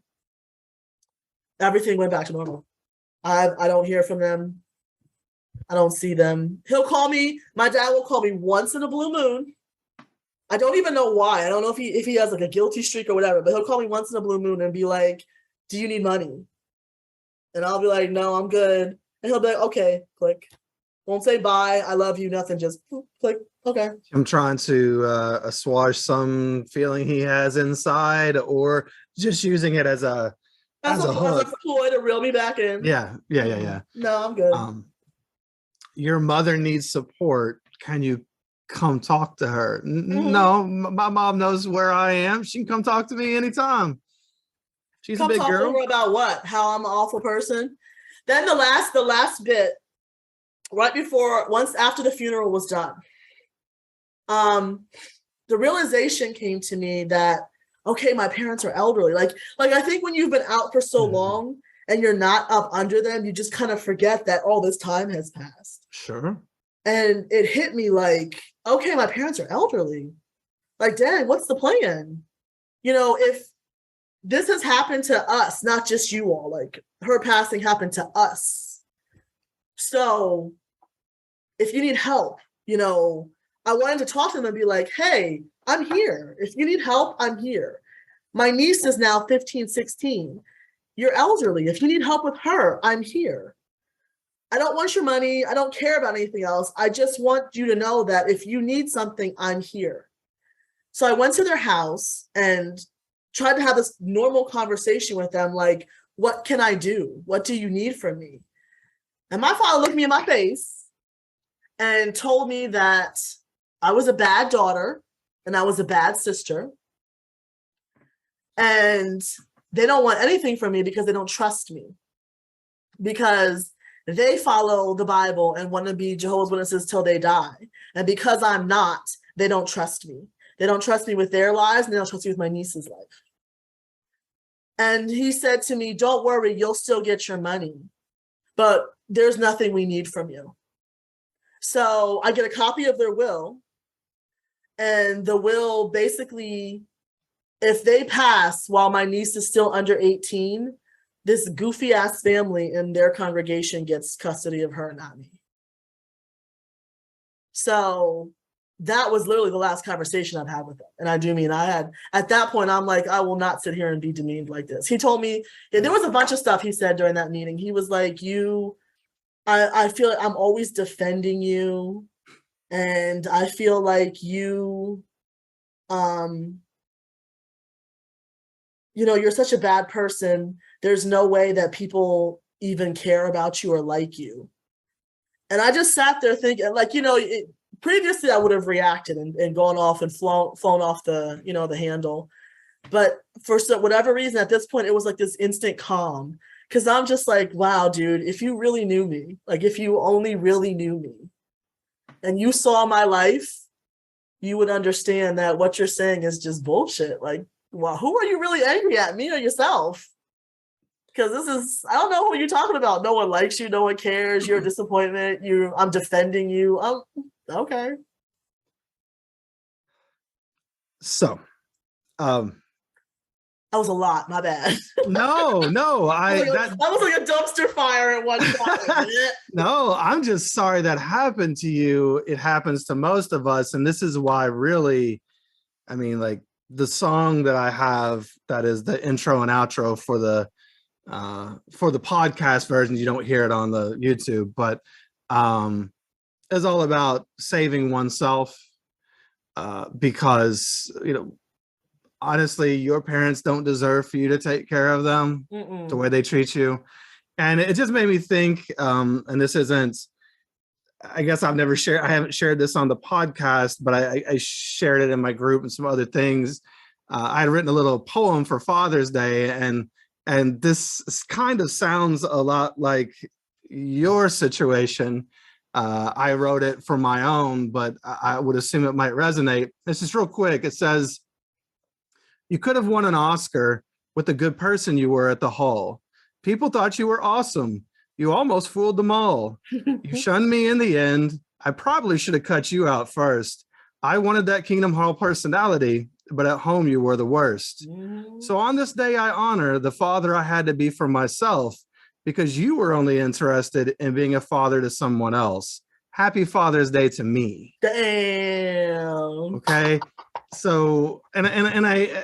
S1: everything went back to normal. I don't hear from them. I don't see them. He'll call me. My dad will call me once in a blue moon. I don't even know why. I don't know if he has like a guilty streak or whatever, but he'll call me once in a blue moon and be like, do you need money? And I'll be like, no, I'm good. And he'll be like, okay, click. Won't say bye, I love you, nothing, just click, okay.
S2: I'm trying to assuage some feeling he has inside, or just using it as a hook.
S1: As a ploy to reel me back in.
S2: Yeah.
S1: No, I'm good.
S2: Your mother needs support. Can you come talk to her? No, my mom knows where I am. She can come talk to me anytime. She's a big girl.
S1: Come talk to her about what? How I'm an awful person. Then the last bit, right before, once after the funeral was done, the realization came to me that, okay, my parents are elderly. Like I think when you've been out for so long and you're not up under them, you just kind of forget that all this time has passed.
S2: Sure.
S1: And it hit me like, okay, my parents are elderly. Like, dang, what's the plan? You know, if this has happened to us, not just you all, like her passing happened to us. So if you need help, you know, I wanted to talk to them and be like, hey, I'm here. If you need help, I'm here. My niece is now 15, 16. You're elderly. If you need help with her, I'm here. I don't want your money. I don't care about anything else. I just want you to know that if you need something, I'm here. So I went to their house and tried to have this normal conversation with them. Like, what can I do? What do you need from me? And my father looked me in my face and told me that I was a bad daughter and I was a bad sister. And they don't want anything from me because they don't trust me. Because they follow the Bible and want to be Jehovah's Witnesses till they die. And because I'm not, they don't trust me. They don't trust me with their lives, and they don't trust me with my niece's life. And he said to me, don't worry, you'll still get your money, but there's nothing we need from you. So I get a copy of their will, and the will basically, if they pass while my niece is still under 18, this goofy ass family in their congregation gets custody of her, not me. So that was literally the last conversation I've had with them. And I do mean I had, at that point, I'm like, I will not sit here and be demeaned like this. He told me, there was a bunch of stuff he said during that meeting. He was like, I feel like I'm always defending you. And I feel like you, you know, you're such a bad person. There's no way that people even care about you or like you. And I just sat there thinking, like, you know, previously I would have reacted and gone off and flown off the, you know, the handle. But for whatever reason, at this point, it was like this instant calm. Because I'm just like, wow, dude, if you really knew me, like if you only really knew me and you saw my life, you would understand that what you're saying is just bullshit. Like, well, who are you really angry at, me or yourself? Because this is, I don't know who you're talking about. No one likes you. No one cares. You're a disappointment. I'm defending you. Okay.
S2: So,
S1: That was a lot. My bad.
S2: No,
S1: That was like a dumpster fire at one time.
S2: No, I'm just sorry that happened to you. It happens to most of us. And this is why really, I mean, like the song that I have that is the intro and outro for the podcast version, you don't hear it on the YouTube, but is all about saving oneself because, you know, honestly, your parents don't deserve for you to take care of them the way they treat you. And it just made me think, and this isn't, I guess I haven't shared this on the podcast, but I shared it in my group and some other things. I had written a little poem for Father's Day, and this kind of sounds a lot like your situation. I wrote it for my own, but I would assume it might resonate. This is real quick. It says, "You could have won an Oscar with the good person you were at the hall. People thought you were awesome. You almost fooled them all. You shunned me in the end. I probably should have cut you out first. I wanted that Kingdom Hall personality, but at home you were the worst. So on this day I honor the father I had to be for myself because you were only interested in being a father to someone else. Happy Father's Day to me."
S1: Damn.
S2: Okay. So, and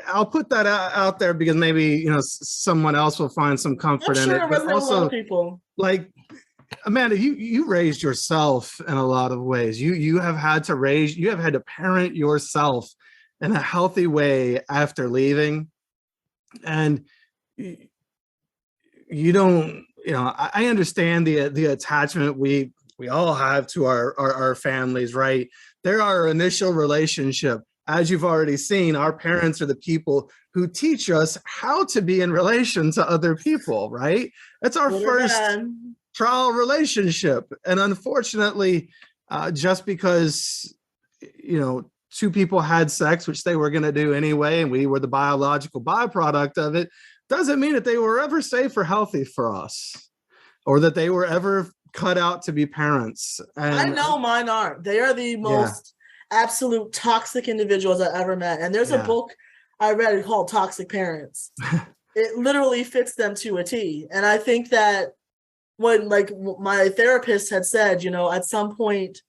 S2: I'll put that out there because maybe, you know, someone else will find some comfort in it. But also,
S1: people.
S2: Like, Amanda, you raised yourself in a lot of ways. You have had to parent yourself in a healthy way after leaving. And you don't, you know, I understand the attachment we all have to our families, right? They're our initial relationship. As you've already seen, our parents are the people who teach us how to be in relation to other people, right? That's our first trial relationship. And unfortunately, just because, you know, two people had sex, which they were going to do anyway, and we were the biological byproduct of it, doesn't mean that they were ever safe or healthy for us, or that they were ever cut out to be parents. And
S1: I know mine aren't. They are the most absolute toxic individuals I ever met. And there's a book I read called Toxic Parents. It literally fits them to a T. And I think that when, like, my therapist had said, you know, at some point,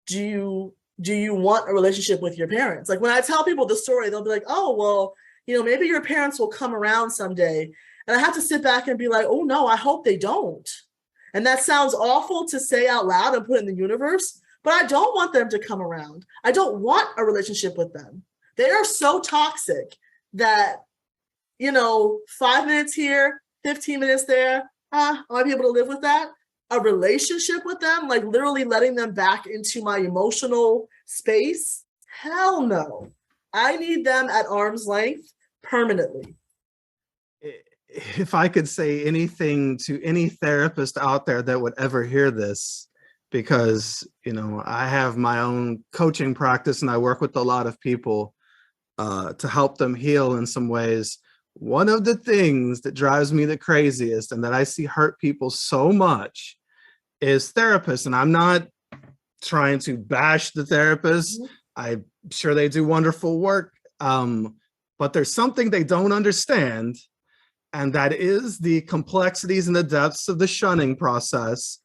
S1: do you want a relationship with your parents? Like, when I tell people the story, they'll be like, oh, well, you know, maybe your parents will come around someday. And I have to sit back and be like, oh no, I hope they don't. And that sounds awful to say out loud and put in the universe, but I don't want them to come around. I don't want a relationship with them. They are so toxic that, you know, 5 minutes here, 15 minutes there, I might be able to live with that. A relationship with them, like literally letting them back into my emotional space, hell no. I need them at arm's length permanently.
S2: If I could say anything to any therapist out there that would ever hear this, because, you know, I have my own coaching practice and I work with a lot of people to help them heal in some ways. One of the things that drives me the craziest and that I see hurt people so much is therapists. And I'm not trying to bash the therapists. I'm sure they do wonderful work. But there's something they don't understand, and that is the complexities and the depths of the shunning process.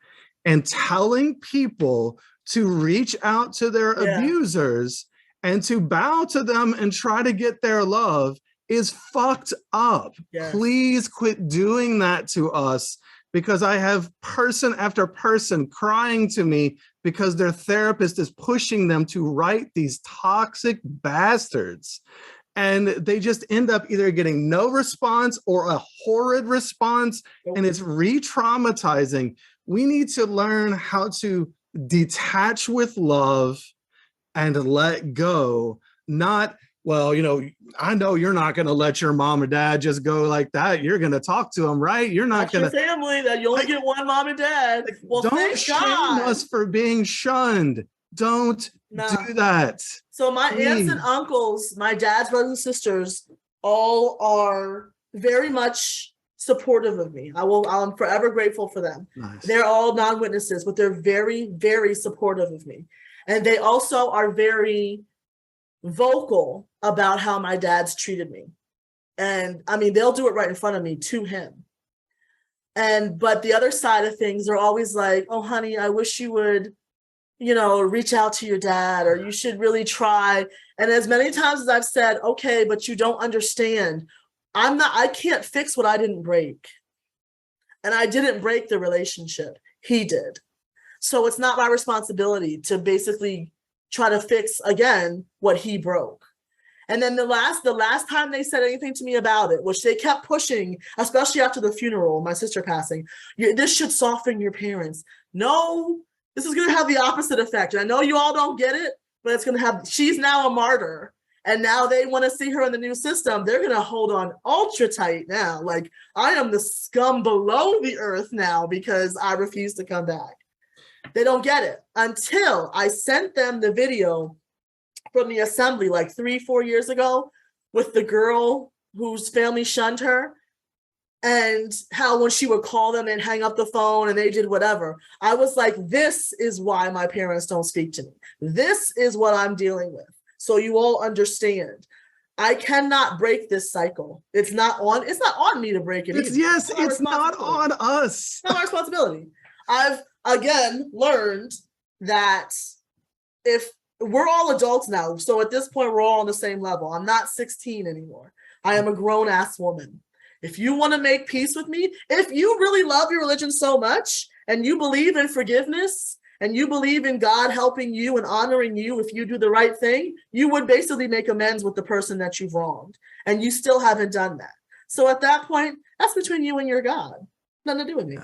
S2: And telling people to reach out to their abusers and to bow to them and try to get their love is fucked up. Please quit doing that to us, because I have person after person crying to me because their therapist is pushing them to write these toxic bastards. And they just end up either getting no response or a horrid response, and it's re-traumatizing. We need to learn how to detach with love and let go. Not, well, you know, I know you're not going to let your mom or dad just go like that. You're going to talk to them, right? You're not going to.
S1: Your family, that you only get one mom and dad. Well,
S2: don't shame us for being shunned. Don't do that.
S1: So my aunts and uncles, my dad's brothers and sisters, all are very much supportive of me. I'm forever grateful for them. Nice. They're all non-witnesses, but they're very, very supportive of me. And they also are very vocal about how my dad's treated me. And I mean, they'll do it right in front of me to him. But the other side of things, they're always like, oh, honey, I wish you would, reach out to your dad, or you should really try. And as many times as I've said, okay, but you don't understand. I can't fix what I didn't break. And I didn't break the relationship. He did. So it's not my responsibility to basically try to fix again what he broke. And then the last time they said anything to me about it, which they kept pushing, especially after the funeral, my sister passing, this should soften your parents. No, this is going to have the opposite effect. And I know you all don't get it, but it's going to have, she's now a martyr. And now they want to see her in the new system. They're going to hold on ultra tight now. Like, I am the scum below the earth now because I refuse to come back. They don't get it until I sent them the video from the assembly like 3-4 years ago with the girl whose family shunned her, and how when she would call them and hang up the phone and they did whatever. I was like, this is why my parents don't speak to me. This is what I'm dealing with. So you all understand. I cannot break this cycle. It's not on me to break it.
S2: It's not on us.
S1: It's not my responsibility. I've again learned that if we're all adults now, so at this point we're all on the same level. I'm not 16 anymore. I am a grown-ass woman. If you want to make peace with me, if you really love your religion so much and you believe in forgiveness and you believe in God helping you and honoring you if you do the right thing, you would basically make amends with the person that you've wronged. And you still haven't done that. So at that point, that's between you and your God. Nothing to do with me.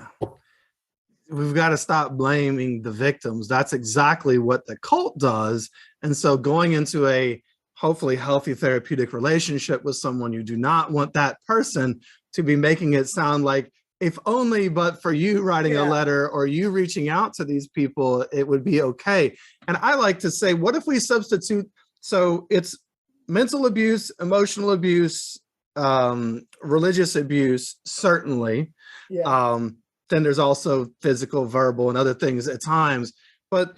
S2: We've got to stop blaming the victims. That's exactly what the cult does. And so going into a hopefully healthy therapeutic relationship with someone, you do not want that person to be making it sound like, if only but for you writing a letter or you reaching out to these people, it would be okay. And I like to say, what if we substitute? So it's mental abuse, emotional abuse, religious abuse, certainly.
S1: Yeah.
S2: Then there's also physical, verbal, and other things at times. But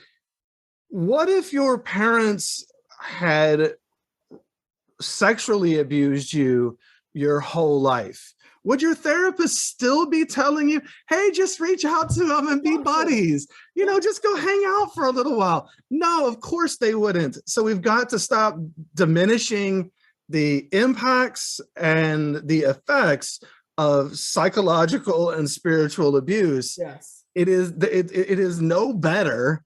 S2: what if your parents had sexually abused you your whole life? Would your therapist still be telling you, hey, just reach out to them and be buddies? Just go hang out for a little while. No, of course they wouldn't. So we've got to stop diminishing the impacts and the effects of psychological and spiritual abuse.
S1: Yes.
S2: It is no better.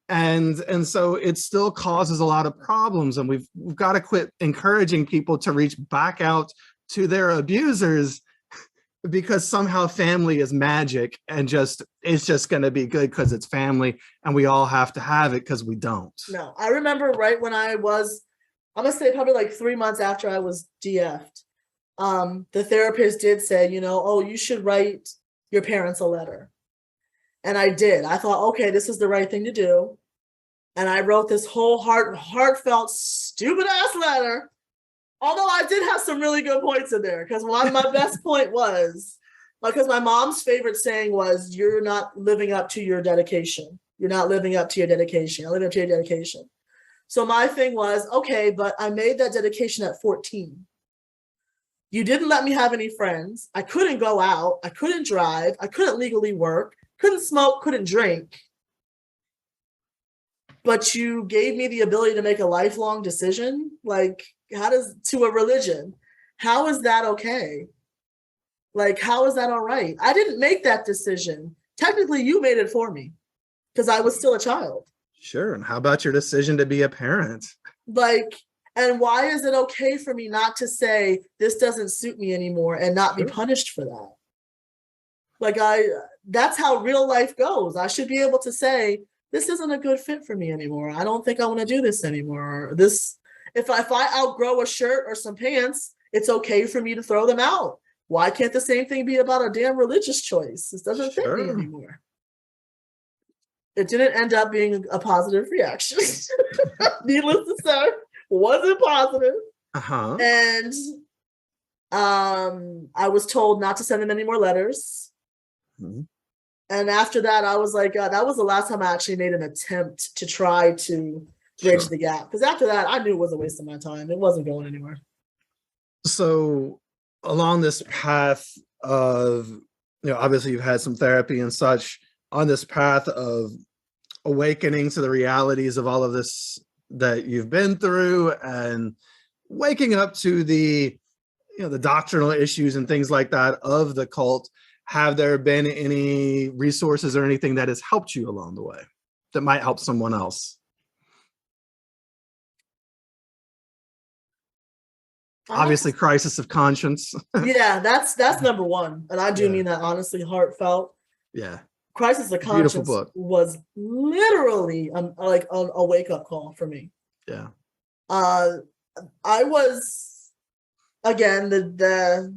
S2: And so it still causes a lot of problems. And we've got to quit encouraging people to reach back out to their abusers because somehow family is magic and it's just going to be good because it's family and we all have to have it because we don't.
S1: No, I remember right when I'm going to say probably like 3 months after I was DF'd, the therapist did say, you should write your parents a letter. And I did. I thought, okay, this is the right thing to do. And I wrote this whole heartfelt, stupid ass letter. Although I did have some really good points in there, because my best point was, because my mom's favorite saying was, you're not living up to your dedication. You're not living up to your dedication. You're living up to your dedication. So my thing was, okay, but I made that dedication at 14. You didn't let me have any friends. I couldn't go out. I couldn't drive. I couldn't legally work. Couldn't smoke. Couldn't drink. But you gave me the ability to make a lifelong decision. Like, to a religion, how is that okay? Like, how is that all right? I didn't make that decision. Technically, you made it for me because I was still a child.
S2: Sure. And how about your decision to be a parent?
S1: And why is it okay for me not to say this doesn't suit me anymore and not be punished for that? That's how real life goes. I should be able to say, this isn't a good fit for me anymore. I don't think I want to do this anymore. If I outgrow a shirt or some pants, it's okay for me to throw them out. Why can't the same thing be about a damn religious choice? This doesn't fit me anymore. It didn't end up being a positive reaction. Needless to say, wasn't positive.
S2: Uh-huh.
S1: And I was told not to send them any more letters. Mm-hmm. And after that, I was like, that was the last time I actually made an attempt to try to bridge the gap. Because after that, I knew it was a waste of my time. It wasn't going anywhere.
S2: So along this path of, obviously you've had some therapy and such, on this path of awakening to the realities of all of this that you've been through and waking up to the, the doctrinal issues and things like that of the cult, have there been any resources or anything that has helped you along the way that might help someone else? Obviously, crisis of conscience.
S1: Yeah, that's number one. And I do mean that honestly, heartfelt.
S2: Yeah.
S1: Crisis of Conscience was literally like a wake-up call for me.
S2: Yeah.
S1: I was, again, the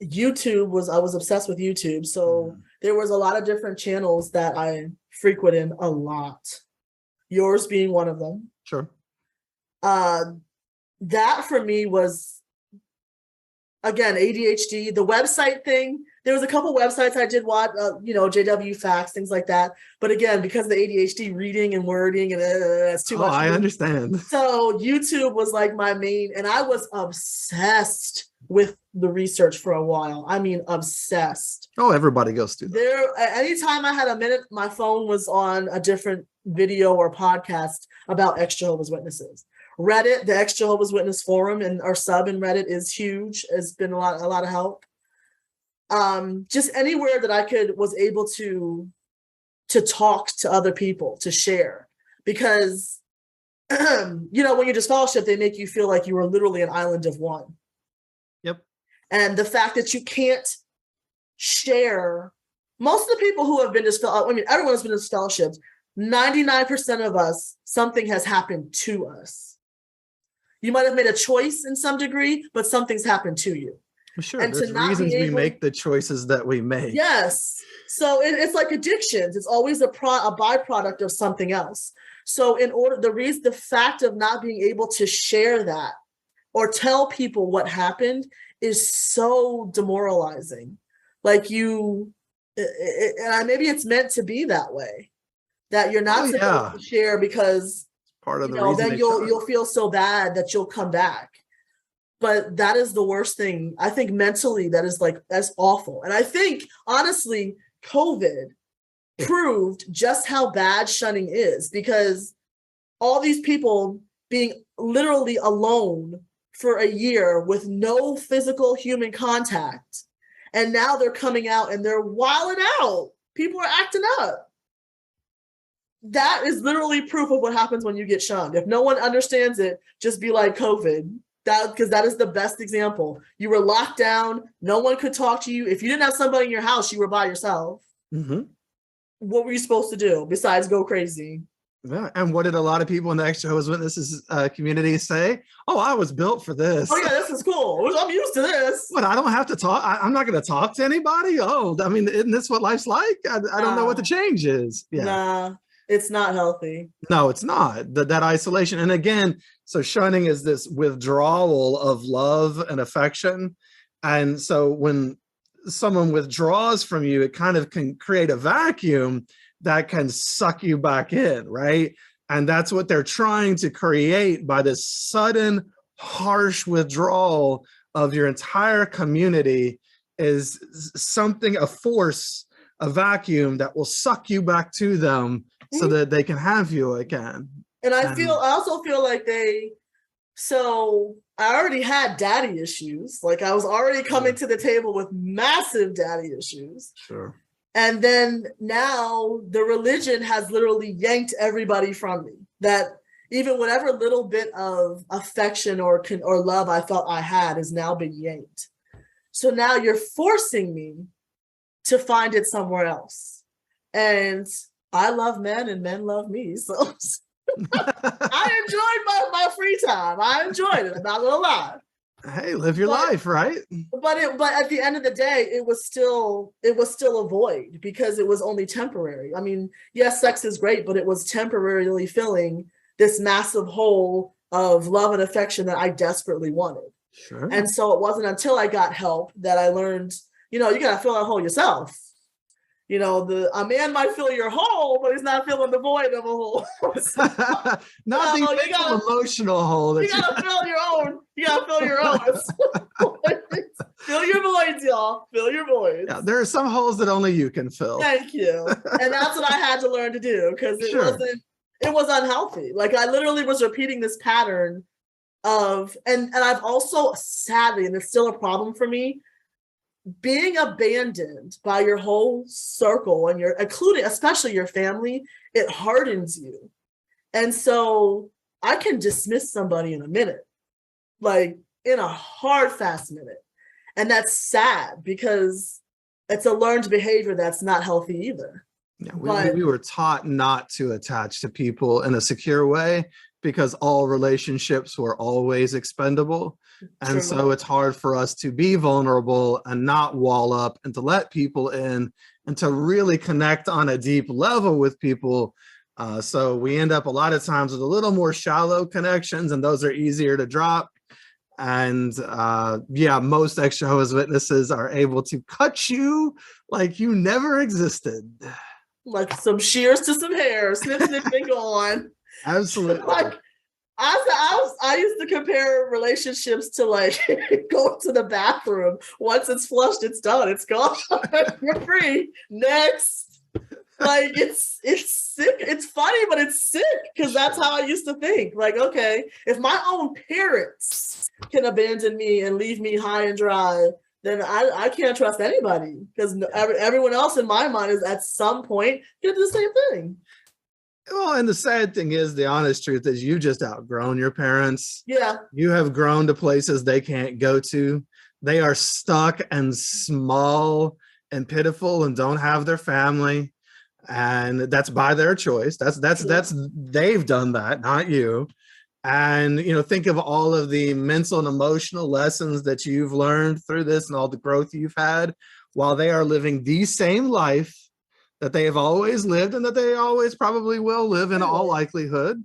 S1: YouTube was, I was obsessed with YouTube. So there was a lot of different channels that I frequented a lot. Yours being one of them.
S2: Sure.
S1: That for me was, again, ADHD, the website thing. There was a couple websites I did watch, JW facts, things like that. But again, because of the ADHD, reading and wording, and that's too much.
S2: I understand.
S1: So YouTube was like my main, and I was obsessed with the research for a while. I mean, obsessed.
S2: Oh, everybody goes through that.
S1: Anytime I had a minute, my phone was on a different video or podcast about ex-Jehovah's Witnesses. Reddit, the ex-Jehovah's Witness forum, and our sub in Reddit is huge. It's been a lot of help. Just anywhere that I was able to talk to other people, to share, because when you're disfellowship, they make you feel like you are literally an island of one.
S2: Yep.
S1: And the fact that you can't share, most of the people who have been disfellowshipped, I mean, everyone has been disfellowshipped. 99% of us, something has happened to us. You might have made a choice in some degree, but something's happened to you.
S2: Sure, and there's reasons we make the choices that we make.
S1: Yes. So it's like addictions. It's always a byproduct of something else. So the fact of not being able to share that or tell people what happened is so demoralizing. Like maybe it's meant to be that way, that you're not supposed to share because
S2: part of the reason
S1: then you'll feel so bad that you'll come back. But that is the worst thing. I think mentally that's awful. And I think, honestly, COVID proved just how bad shunning is, because all these people being literally alone for a year with no physical human contact, and now they're coming out and they're wilding out. People are acting up. That is literally proof of what happens when you get shunned. If no one understands it, just be like COVID. Because that is the best example. You were locked down. No one could talk to you. If you didn't have somebody in your house, you were by yourself.
S2: Mm-hmm.
S1: What were you supposed to do besides go crazy?
S2: Yeah. And what did a lot of people in the ex-Jehovah's Witnesses community say? Oh, I was built for this.
S1: Oh, yeah, this is cool. I'm used to this.
S2: But I don't have to talk. I'm not going to talk to anybody. Oh, I mean, isn't this what life's like? I don't know what the change is. Yeah.
S1: Nah, it's not healthy.
S2: No, it's not. That isolation. And again, so shunning is this withdrawal of love and affection. And so when someone withdraws from you, it kind of can create a vacuum that can suck you back in, right? And that's what they're trying to create by this sudden, harsh withdrawal of your entire community, is something, a force, a vacuum that will suck you back to them so that they can have you again.
S1: And I also feel like so I already had daddy issues. Like I was already coming to the table with massive daddy issues.
S2: Sure.
S1: And then now the religion has literally yanked everybody from me. That even whatever little bit of affection or love I felt I had has now been yanked. So now you're forcing me to find it somewhere else. And I love men and men love me. So I enjoyed my free time. I enjoyed it. I'm not gonna lie.
S2: Hey, live your life, right?
S1: But at the end of the day, it was still a void, because it was only temporary. I mean, yes, sex is great, but it was temporarily filling this massive hole of love and affection that I desperately wanted.
S2: Sure.
S1: And so it wasn't until I got help that I learned, you gotta fill that hole yourself. A man might fill your hole, but he's not filling the void of a hole.
S2: Not the emotional hole.
S1: You gotta fill your own. You gotta fill your own. y'all. Fill your voids.
S2: Yeah, there are some holes that only you can fill.
S1: Thank you. And that's what I had to learn to do because it was unhealthy. Like I literally was repeating this pattern of, and I've also sadly, and it's still a problem for me, being abandoned by your whole circle and including especially your family, it hardens you. And so I can dismiss somebody in a minute, like in a hard, fast minute. And that's sad because it's a learned behavior that's not healthy either.
S2: Yeah, we were taught not to attach to people in a secure way because all relationships were always expendable. And so it's hard for us to be vulnerable and not wall up and to let people in and to really connect on a deep level with people. So we end up a lot of times with a little more shallow connections, and those are easier to drop. And yeah, most ex-Jehovah's Witnesses are able to cut you like you never existed.
S1: Like some shears to some hair, snip, snip, and go on.
S2: Absolutely.
S1: Like I used to compare relationships to like going to the bathroom. Once it's flushed, it's done. It's gone. You're free. Next. Like it's sick. It's funny, but it's sick because that's how I used to think. Like, okay, if my own parents can abandon me and leave me high and dry, then I can't trust anybody because everyone else in my mind is at some point gonna do the same thing.
S2: Well, and the sad thing is, the honest truth is you've just outgrown your parents.
S1: Yeah.
S2: You have grown to places they can't go to. They are stuck and small and pitiful and don't have their family. And that's by their choice. That's they've done that, not you. And, you know, think of all of the mental and emotional lessons that you've learned through this and all the growth you've had while they are living the same life that they have always lived and that they always probably will live in all likelihood.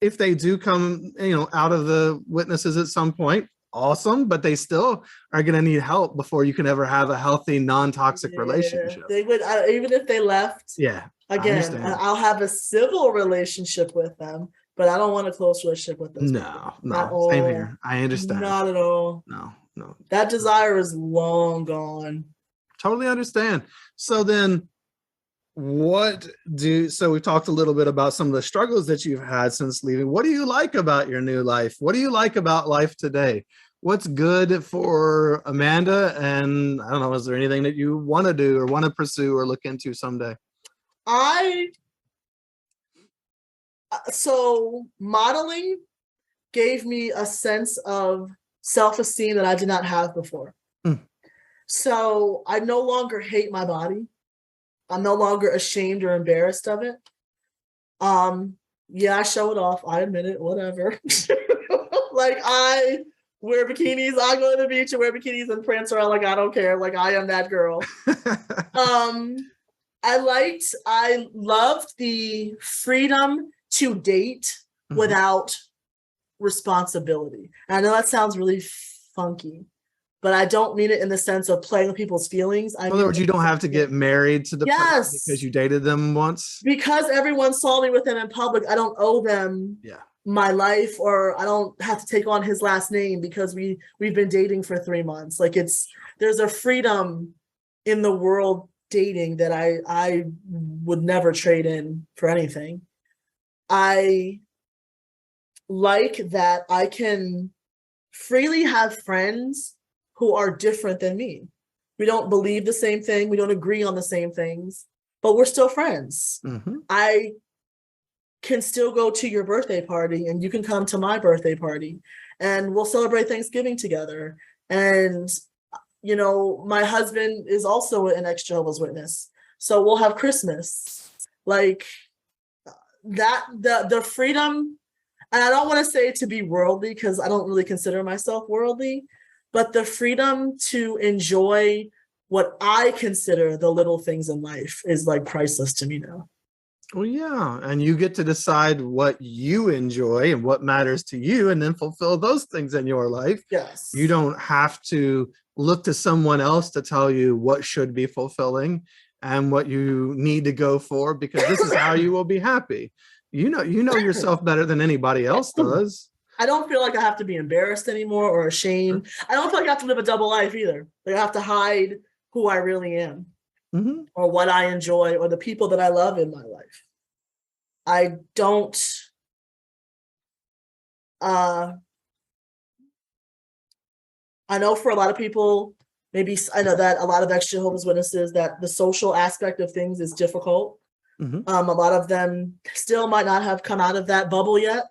S2: If they do come, you know, out of the witnesses at some point, awesome, but they still are going to need help before you can ever have a healthy, non-toxic relationship.
S1: They would, even if they left.
S2: Yeah.
S1: Again, I'll have a civil relationship with them, but I don't want a close relationship with them.
S2: No, same here. I understand.
S1: Not at all.
S2: No.
S1: That desire is long gone.
S2: Totally understand. So then so we talked a little bit about some of the struggles that you've had since leaving. What do you like about your new life? What do you like about life today? What's good for Amanda? And I don't know, is there anything that you want to do or want to pursue or look into someday?
S1: So modeling gave me a sense of self-esteem that I did not have before. So I no longer hate my body. I'm no longer ashamed or embarrassed of it. Yeah, I show it off. I admit it, whatever. Like I wear bikinis. I go to the beach and wear bikinis and prance around like I don't care. Like I am that girl. I loved the freedom to date without responsibility. And I know that sounds really funky, but I don't mean it in the sense of playing with people's feelings.
S2: In other words, you don't have to get married to the person because you dated them once.
S1: Because everyone saw me with them in public, I don't owe them my life, or I don't have to take on his last name because we've been dating for 3 months. Like there's a freedom in the world dating that I would never trade in for anything. I like that I can freely have friends who are different than me. We don't believe the same thing. We don't agree on the same things, but we're still friends. I can still go to your birthday party and you can come to my birthday party and we'll celebrate Thanksgiving together. And, you know, my husband is also an ex-Jehovah's Witness. So we'll have Christmas. Like that, the freedom, and I don't want to say to be worldly because I don't really consider myself worldly, but the freedom to enjoy what I consider the little things in life is like priceless to me now.
S2: Well, yeah. And you get to decide what you enjoy and what matters to you and then fulfill those things in your life.
S1: Yes.
S2: You don't have to look to someone else to tell you what should be fulfilling and what you need to go for, because this is how you will be happy. You know yourself better than anybody else does.
S1: I don't feel like I have to be embarrassed anymore or ashamed. I don't feel like I have to live a double life either. Like I have to hide who I really am or what I enjoy or the people that I love in my life. I don't I know for a lot of people, maybe I know that a lot of ex-Jehovah's Witnesses, that the social aspect of things is difficult. A lot of them still might not have come out of that bubble yet.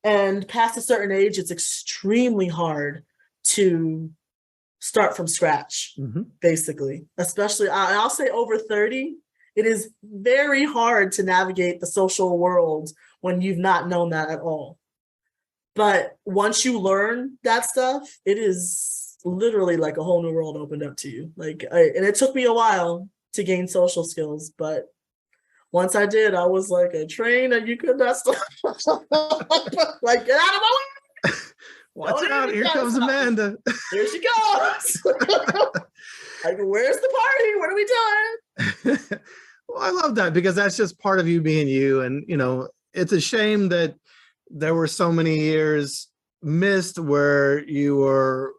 S1: And past a certain age, it's extremely hard to start from scratch, basically. Especially, I'll say over 30, it is very hard to navigate the social world when you've not known that at all. But once you learn that stuff, it is literally like a whole new world opened up to you. Like, and it took me a while to gain social skills, but once I did, I was like a train and you could not stop. Like, get out of my way.
S2: Watch out, here comes Amanda.
S1: Here she goes. Like, where's the party? What are we doing?
S2: Well, I love that because that's just part of you being you. And, you know, it's a shame that there were so many years missed where you were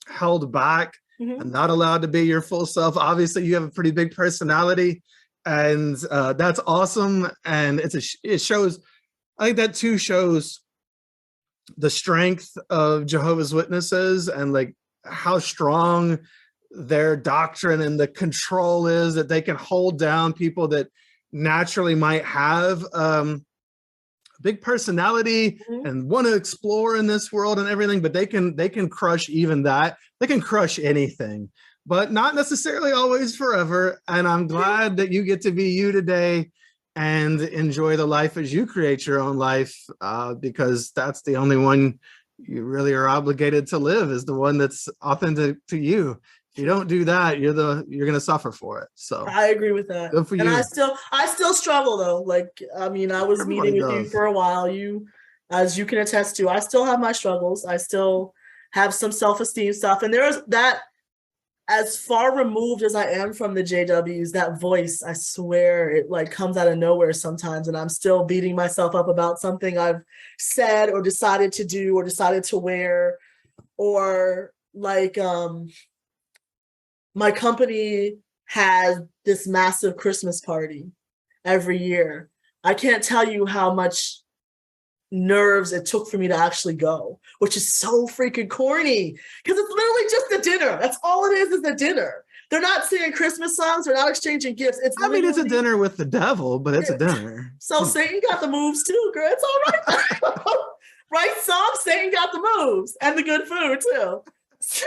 S2: held back and not allowed to be your full self. Obviously, you have a pretty big personality, and that's awesome. And it shows, I think that too shows the strength of Jehovah's Witnesses and like how strong their doctrine and the control is that they can hold down people that naturally might have big personality and want to explore in this world and everything, but they can crush even that. They can crush anything, but not necessarily always forever. And I'm glad that you get to be you today and enjoy the life as you create your own life, because that's the only one you really are obligated to live, is the one that's authentic to you. If you don't do that, you're going to suffer for it. So
S1: I agree with that.
S2: Good for you.
S1: And I still struggle though. Like, I mean, I was
S2: Everybody
S1: meeting with you
S2: does.
S1: for a while. As you can attest to, I still have my struggles. I still have some self-esteem stuff. And there's that, as far removed as I am from the JWs, that voice, I swear it like comes out of nowhere sometimes. And I'm still beating myself up about something I've said or decided to do or decided to wear, or like, my company has this massive Christmas party every year. I can't tell you how much nerves it took for me to actually go, which is so freaking corny because it's literally just a dinner. That's all it is a dinner. They're not singing Christmas songs. They're not exchanging gifts.
S2: I mean, it's a dinner with the devil, but it's a dinner.
S1: So Satan got the moves too, girl. It's all right. Right song, Satan got the moves and the good food too. So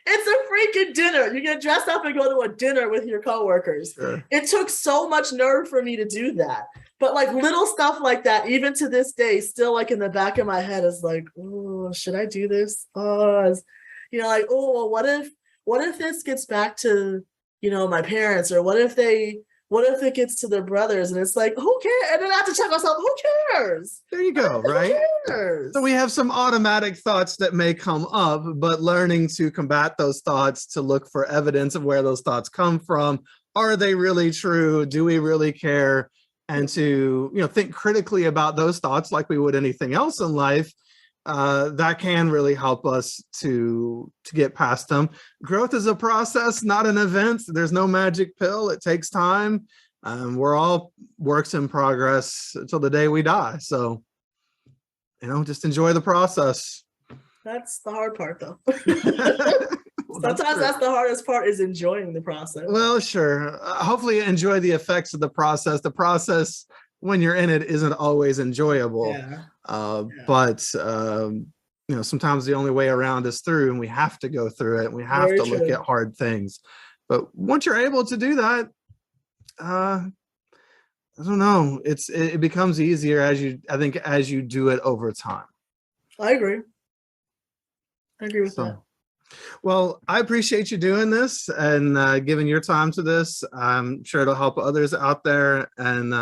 S1: it's a freaking dinner. You get dressed up and go to a dinner with your coworkers.
S2: Sure.
S1: It took so much nerve for me to do that. But like little stuff like that, even to this day, still like in the back of my head is like, oh, should I do this? You know, like, oh, well, what if this gets back to, you know, my parents, or what if it gets to their brothers? And it's like, who cares? And then I have to check myself, who cares?
S2: There you go, right?
S1: Who cares?
S2: So we have some automatic thoughts that may come up, but learning to combat those thoughts, to look for evidence of where those thoughts come from. Are they really true? Do we really care? And to, you know, think critically about those thoughts like we would anything else in life. That can really help us to get past them. Growth is a process, not an event. There's no magic pill. It takes time. We're all works in progress until the day we die. So, you know, just enjoy the process.
S1: That's the hard part, though.
S2: Well,
S1: Sometimes that's the hardest part, is enjoying the process.
S2: Well, sure. Hopefully you enjoy the effects of the process. The process, when you're in it, isn't always enjoyable. But you know, sometimes the only way around is through, and we have to go through it. And we have to look at hard things. But once you're able to do that, I don't know. It becomes easier as you do it over time.
S1: I agree with that.
S2: Well, I appreciate you doing this and giving your time to this. I'm sure it'll help others out there, and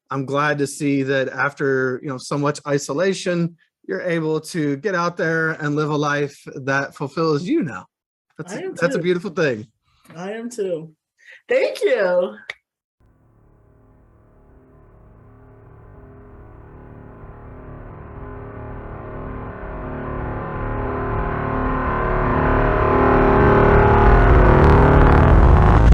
S2: I'm glad to see that after, you know, so much isolation, you're able to get out there and live a life that fulfills you now. That's a beautiful thing.
S1: I am too. Thank you.